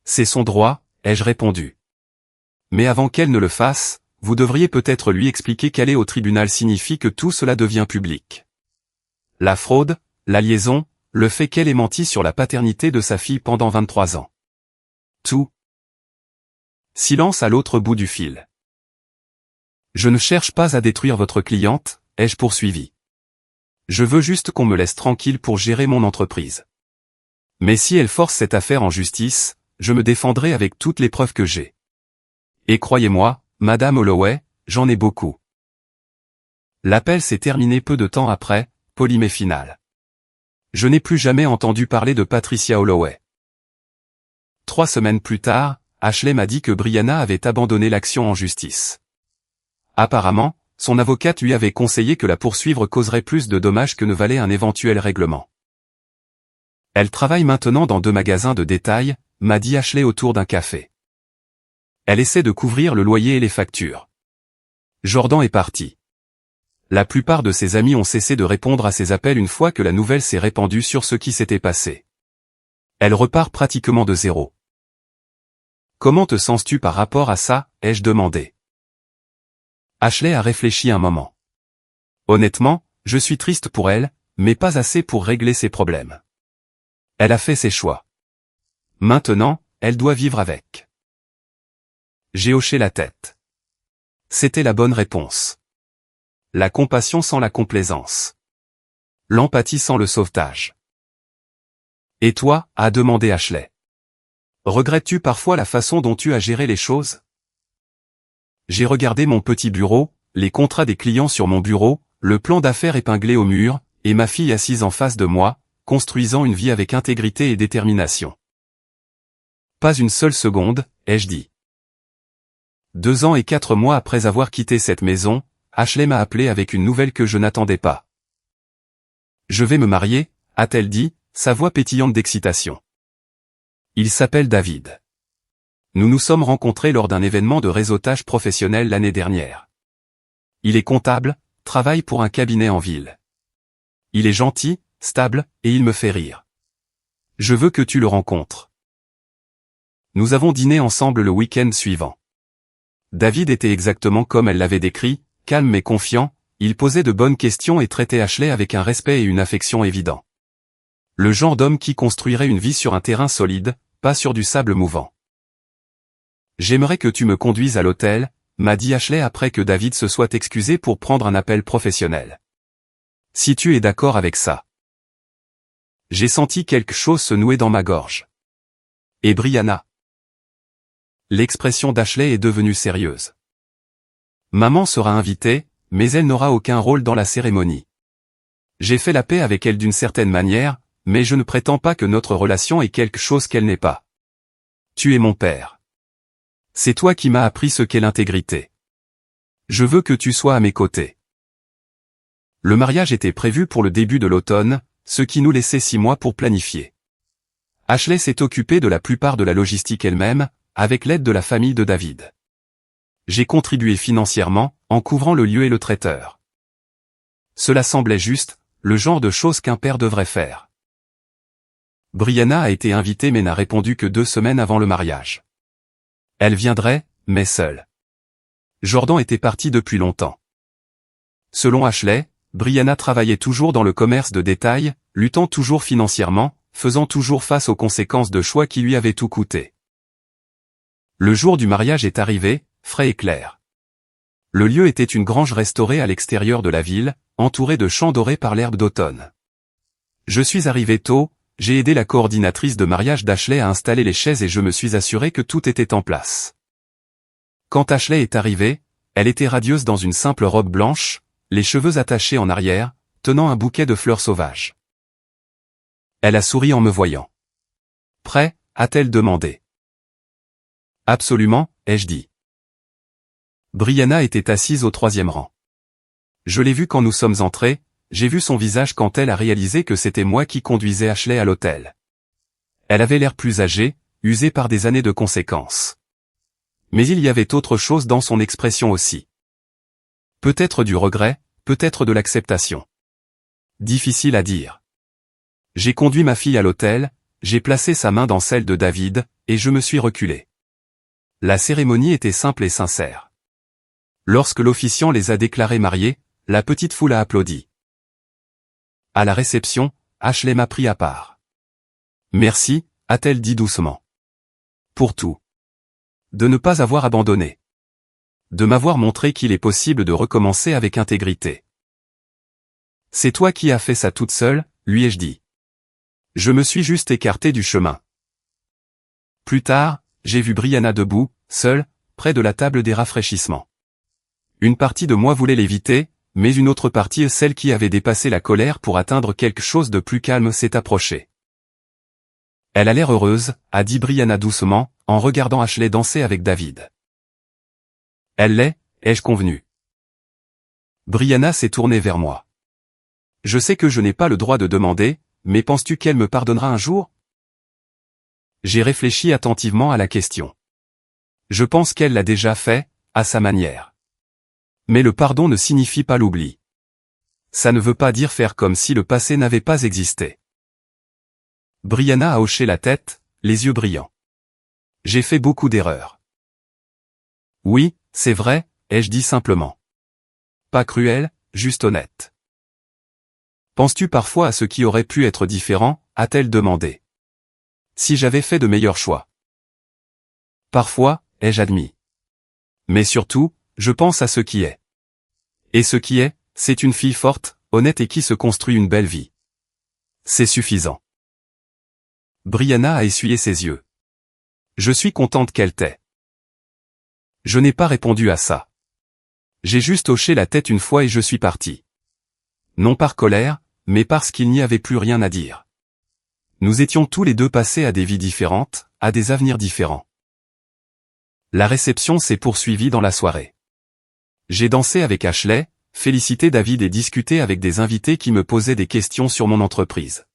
C'est son droit, ai-je répondu. Mais avant qu'elle ne le fasse, vous devriez peut-être lui expliquer qu'aller au tribunal signifie que tout cela devient public. La fraude, la liaison, le fait qu'elle ait menti sur la paternité de sa fille pendant 23 ans. Tout. Silence à l'autre bout du fil. Je ne cherche pas à détruire votre cliente, ai-je poursuivi. Je veux juste qu'on me laisse tranquille pour gérer mon entreprise. Mais si elle force cette affaire en justice, je me défendrai avec toutes les preuves que j'ai. Et croyez-moi, Madame Holloway, j'en ai beaucoup. L'appel s'est terminé peu de temps après, polymet final. Je n'ai plus jamais entendu parler de Patricia Holloway. 3 semaines plus tard, Ashley m'a dit que Brianna avait abandonné l'action en justice. Apparemment, son avocate lui avait conseillé que la poursuivre causerait plus de dommages que ne valait un éventuel règlement. Elle travaille maintenant dans 2 magasins de détail, m'a dit Ashley autour d'un café. Elle essaie de couvrir le loyer et les factures. Jordan est parti. La plupart de ses amis ont cessé de répondre à ses appels une fois que la nouvelle s'est répandue sur ce qui s'était passé. Elle repart pratiquement de zéro. Comment te sens-tu par rapport à ça, ai-je demandé. Ashley a réfléchi un moment. Honnêtement, je suis triste pour elle, mais pas assez pour régler ses problèmes. Elle a fait ses choix. Maintenant, elle doit vivre avec. J'ai hoché la tête. C'était la bonne réponse. La compassion sans la complaisance. L'empathie sans le sauvetage. Et toi, a demandé Ashley. Regrettes-tu parfois la façon dont tu as géré les choses? J'ai regardé mon petit bureau, les contrats des clients sur mon bureau, le plan d'affaires épinglé au mur, et ma fille assise en face de moi, construisant une vie avec intégrité et détermination. Pas une seule seconde, ai-je dit. 2 ans et 4 mois après avoir quitté cette maison, Ashley m'a appelé avec une nouvelle que je n'attendais pas. Je vais me marier, a-t-elle dit, sa voix pétillante d'excitation. Il s'appelle David. Nous nous sommes rencontrés lors d'un événement de réseautage professionnel l'année dernière. Il est comptable, travaille pour un cabinet en ville. Il est gentil, stable, et il me fait rire. Je veux que tu le rencontres. Nous avons dîné ensemble le week-end suivant. David était exactement comme elle l'avait décrit, calme mais confiant, il posait de bonnes questions et traitait Ashley avec un respect et une affection évidents. Le genre d'homme qui construirait une vie sur un terrain solide, pas sur du sable mouvant. J'aimerais que tu me conduises à l'hôtel, m'a dit Ashley après que David se soit excusé pour prendre un appel professionnel. Si tu es d'accord avec ça. J'ai senti quelque chose se nouer dans ma gorge. Et Brianna? L'expression d'Ashley est devenue sérieuse. Maman sera invitée, mais elle n'aura aucun rôle dans la cérémonie. J'ai fait la paix avec elle d'une certaine manière, mais je ne prétends pas que notre relation est quelque chose qu'elle n'est pas. Tu es mon père. C'est toi qui m'as appris ce qu'est l'intégrité. Je veux que tu sois à mes côtés. Le mariage était prévu pour le début de l'automne, ce qui nous laissait 6 mois pour planifier. Ashley s'est occupée de la plupart de la logistique elle-même, avec l'aide de la famille de David. J'ai contribué financièrement, en couvrant le lieu et le traiteur. Cela semblait juste, le genre de choses qu'un père devrait faire. Brianna a été invitée mais n'a répondu que 2 semaines avant le mariage. Elle viendrait, mais seule. Jordan était parti depuis longtemps. Selon Ashley, Brianna travaillait toujours dans le commerce de détail, luttant toujours financièrement, faisant toujours face aux conséquences de choix qui lui avaient tout coûté. Le jour du mariage est arrivé, frais et clair. Le lieu était une grange restaurée à l'extérieur de la ville, entourée de champs dorés par l'herbe d'automne. Je suis arrivé tôt, j'ai aidé la coordinatrice de mariage d'Ashley à installer les chaises et je me suis assuré que tout était en place. Quand Ashley est arrivée, elle était radieuse dans une simple robe blanche, les cheveux attachés en arrière, tenant un bouquet de fleurs sauvages. Elle a souri en me voyant. « Prêt ?» a-t-elle demandé. « Absolument », ai-je dit. Brianna était assise au 3e rang. Je l'ai vue quand nous sommes entrés, j'ai vu son visage quand elle a réalisé que c'était moi qui conduisais Ashley à l'hôtel. Elle avait l'air plus âgée, usée par des années de conséquences. Mais il y avait autre chose dans son expression aussi. Peut-être du regret, peut-être de l'acceptation. Difficile à dire. J'ai conduit ma fille à l'hôtel, j'ai placé sa main dans celle de David, et je me suis reculé. La cérémonie était simple et sincère. Lorsque l'officiant les a déclarés mariés, la petite foule a applaudi. À la réception, Ashley m'a pris à part. « Merci », a-t-elle dit doucement. « Pour tout. De ne pas avoir abandonné. De m'avoir montré qu'il est possible de recommencer avec intégrité. C'est toi qui as fait ça toute seule, lui ai-je dit. Je me suis juste écarté du chemin. Plus tard, j'ai vu Brianna debout, seule, près de la table des rafraîchissements. Une partie de moi voulait l'éviter, mais une autre partie, celle qui avait dépassé la colère pour atteindre quelque chose de plus calme, s'est approchée. Elle a l'air heureuse, a dit Brianna doucement, en regardant Ashley danser avec David. Elle l'est, ai-je convenu. Brianna s'est tournée vers moi. Je sais que je n'ai pas le droit de demander, mais penses-tu qu'elle me pardonnera un jour? J'ai réfléchi attentivement à la question. Je pense qu'elle l'a déjà fait, à sa manière. Mais le pardon ne signifie pas l'oubli. Ça ne veut pas dire faire comme si le passé n'avait pas existé. Brianna a hoché la tête, les yeux brillants. J'ai fait beaucoup d'erreurs. Oui, c'est vrai, ai-je dit simplement. Pas cruel, juste honnête. Penses-tu parfois à ce qui aurait pu être différent, a-t-elle demandé. Si j'avais fait de meilleurs choix. Parfois, ai-je admis. Mais surtout, je pense à ce qui est. Et ce qui est, c'est une fille forte, honnête et qui se construit une belle vie. C'est suffisant. Brianna a essuyé ses yeux. Je suis contente qu'elle t'ait. Je n'ai pas répondu à ça. J'ai juste hoché la tête une fois et je suis parti. Non par colère, mais parce qu'il n'y avait plus rien à dire. Nous étions tous les deux passés à des vies différentes, à des avenirs différents. La réception s'est poursuivie dans la soirée. J'ai dansé avec Ashley, félicité David et discuté avec des invités qui me posaient des questions sur mon entreprise.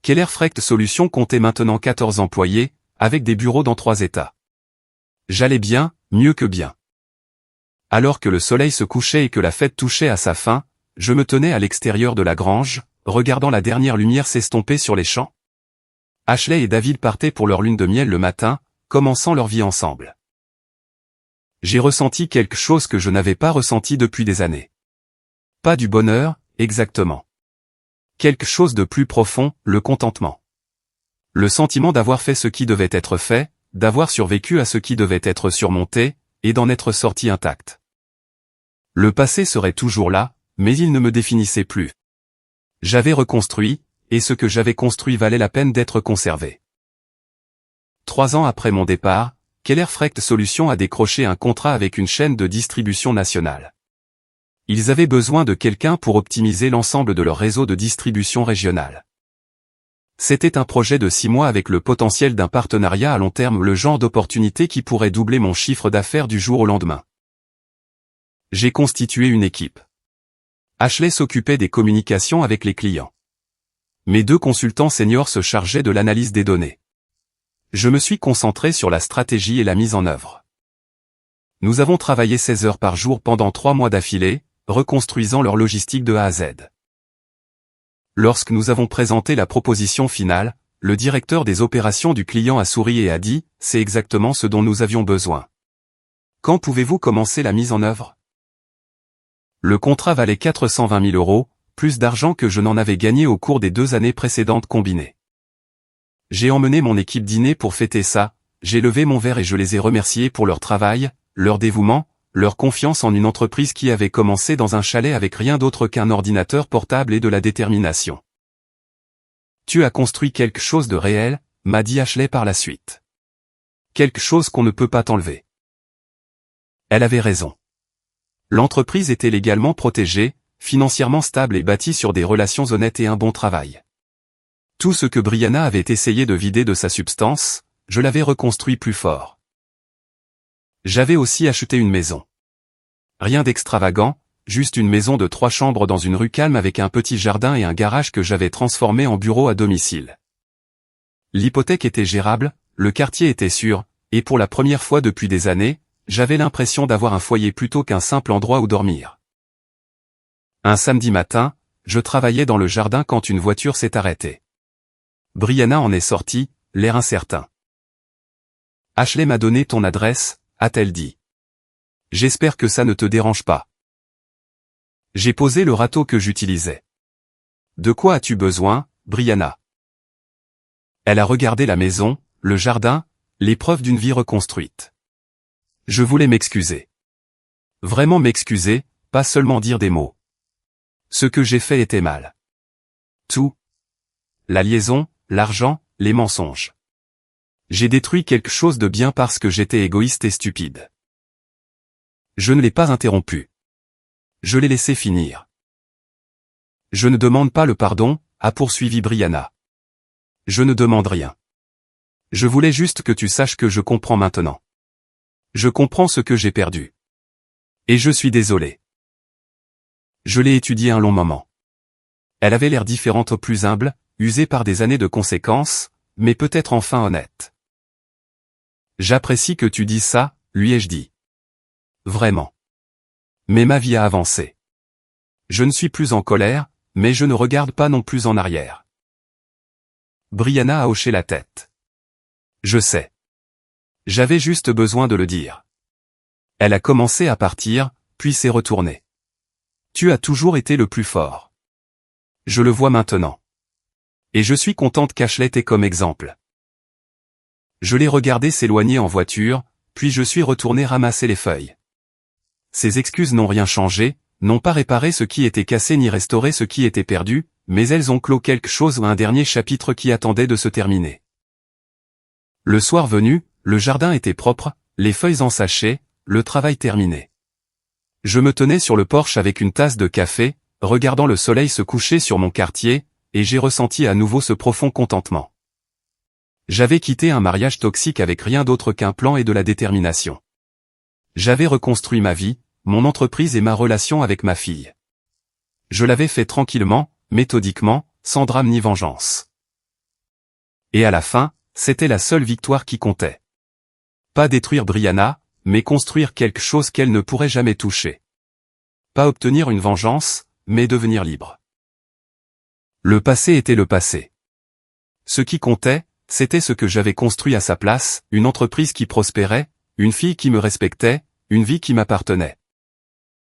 Keller Frecht Solutions comptait maintenant 14 employés, avec des bureaux dans 3 États. J'allais bien, mieux que bien. Alors que le soleil se couchait et que la fête touchait à sa fin, je me tenais à l'extérieur de la grange, regardant la dernière lumière s'estomper sur les champs. Ashley et David partaient pour leur lune de miel le matin, commençant leur vie ensemble. J'ai ressenti quelque chose que je n'avais pas ressenti depuis des années. Pas du bonheur, exactement. Quelque chose de plus profond, le contentement. Le sentiment d'avoir fait ce qui devait être fait, d'avoir survécu à ce qui devait être surmonté, et d'en être sorti intact. Le passé serait toujours là, mais il ne me définissait plus. J'avais reconstruit, et ce que j'avais construit valait la peine d'être conservé. 3 ans après mon départ, Keller Frecht Solutions a décroché un contrat avec une chaîne de distribution nationale. Ils avaient besoin de quelqu'un pour optimiser l'ensemble de leur réseau de distribution régionale. C'était un projet de 6 mois avec le potentiel d'un partenariat à long terme, le genre d'opportunité qui pourrait doubler mon chiffre d'affaires du jour au lendemain. J'ai constitué une équipe. Ashley s'occupait des communications avec les clients. Mes 2 consultants seniors se chargeaient de l'analyse des données. Je me suis concentré sur la stratégie et la mise en œuvre. Nous avons travaillé 16 heures par jour pendant 3 mois d'affilée, reconstruisant leur logistique de A à Z. Lorsque nous avons présenté la proposition finale, le directeur des opérations du client a souri et a dit « C'est exactement ce dont nous avions besoin. Quand pouvez-vous commencer la mise en œuvre ?» Le contrat valait 420 000 €, plus d'argent que je n'en avais gagné au cours des 2 années précédentes combinées. J'ai emmené mon équipe dîner pour fêter ça, j'ai levé mon verre et je les ai remerciés pour leur travail, leur dévouement, leur confiance en une entreprise qui avait commencé dans un chalet avec rien d'autre qu'un ordinateur portable et de la détermination. Tu as construit quelque chose de réel, m'a dit Ashley par la suite. Quelque chose qu'on ne peut pas t'enlever. Elle avait raison. L'entreprise était légalement protégée, financièrement stable et bâtie sur des relations honnêtes et un bon travail. Tout ce que Brianna avait essayé de vider de sa substance, je l'avais reconstruit plus fort. J'avais aussi acheté une maison. Rien d'extravagant, juste une maison de 3 chambres dans une rue calme avec un petit jardin et un garage que j'avais transformé en bureau à domicile. L'hypothèque était gérable, le quartier était sûr, et pour la première fois depuis des années, j'avais l'impression d'avoir un foyer plutôt qu'un simple endroit où dormir. Un samedi matin, je travaillais dans le jardin quand une voiture s'est arrêtée. Brianna en est sortie, l'air incertain. Ashley m'a donné ton adresse, a-t-elle dit. J'espère que ça ne te dérange pas. J'ai posé le râteau que j'utilisais. De quoi as-tu besoin, Brianna? Elle a regardé la maison, le jardin, les preuves d'une vie reconstruite. Je voulais m'excuser. Vraiment m'excuser, pas seulement dire des mots. Ce que j'ai fait était mal. Tout. La liaison, l'argent, les mensonges. J'ai détruit quelque chose de bien parce que j'étais égoïste et stupide. Je ne l'ai pas interrompu. Je l'ai laissé finir. Je ne demande pas le pardon, a poursuivi Brianna. Je ne demande rien. Je voulais juste que tu saches que je comprends maintenant. Je comprends ce que j'ai perdu. Et je suis désolé. Je l'ai étudié un long moment. Elle avait l'air différente au plus humble, usée par des années de conséquences, mais peut-être enfin honnête. J'apprécie que tu dises ça, lui ai-je dit. Vraiment. Mais ma vie a avancé. Je ne suis plus en colère, mais je ne regarde pas non plus en arrière. Brianna a hoché la tête. Je sais. J'avais juste besoin de le dire. Elle a commencé à partir, puis s'est retournée. Tu as toujours été le plus fort. Je le vois maintenant. Et je suis contente qu'Ashley t'ait comme exemple. Je l'ai regardé s'éloigner en voiture, puis je suis retourné ramasser les feuilles. Ses excuses n'ont rien changé, n'ont pas réparé ce qui était cassé ni restauré ce qui était perdu, mais elles ont clos quelque chose ou un dernier chapitre qui attendait de se terminer. Le soir venu, le jardin était propre, les feuilles en sachet, le travail terminé. Je me tenais sur le porche avec une tasse de café, regardant le soleil se coucher sur mon quartier, et j'ai ressenti à nouveau ce profond contentement. J'avais quitté un mariage toxique avec rien d'autre qu'un plan et de la détermination. J'avais reconstruit ma vie, mon entreprise et ma relation avec ma fille. Je l'avais fait tranquillement, méthodiquement, sans drame ni vengeance. Et à la fin, c'était la seule victoire qui comptait. Pas détruire Brianna, mais construire quelque chose qu'elle ne pourrait jamais toucher. Pas obtenir une vengeance, mais devenir libre. Le passé était le passé. Ce qui comptait, c'était ce que j'avais construit à sa place, une entreprise qui prospérait, une fille qui me respectait, une vie qui m'appartenait.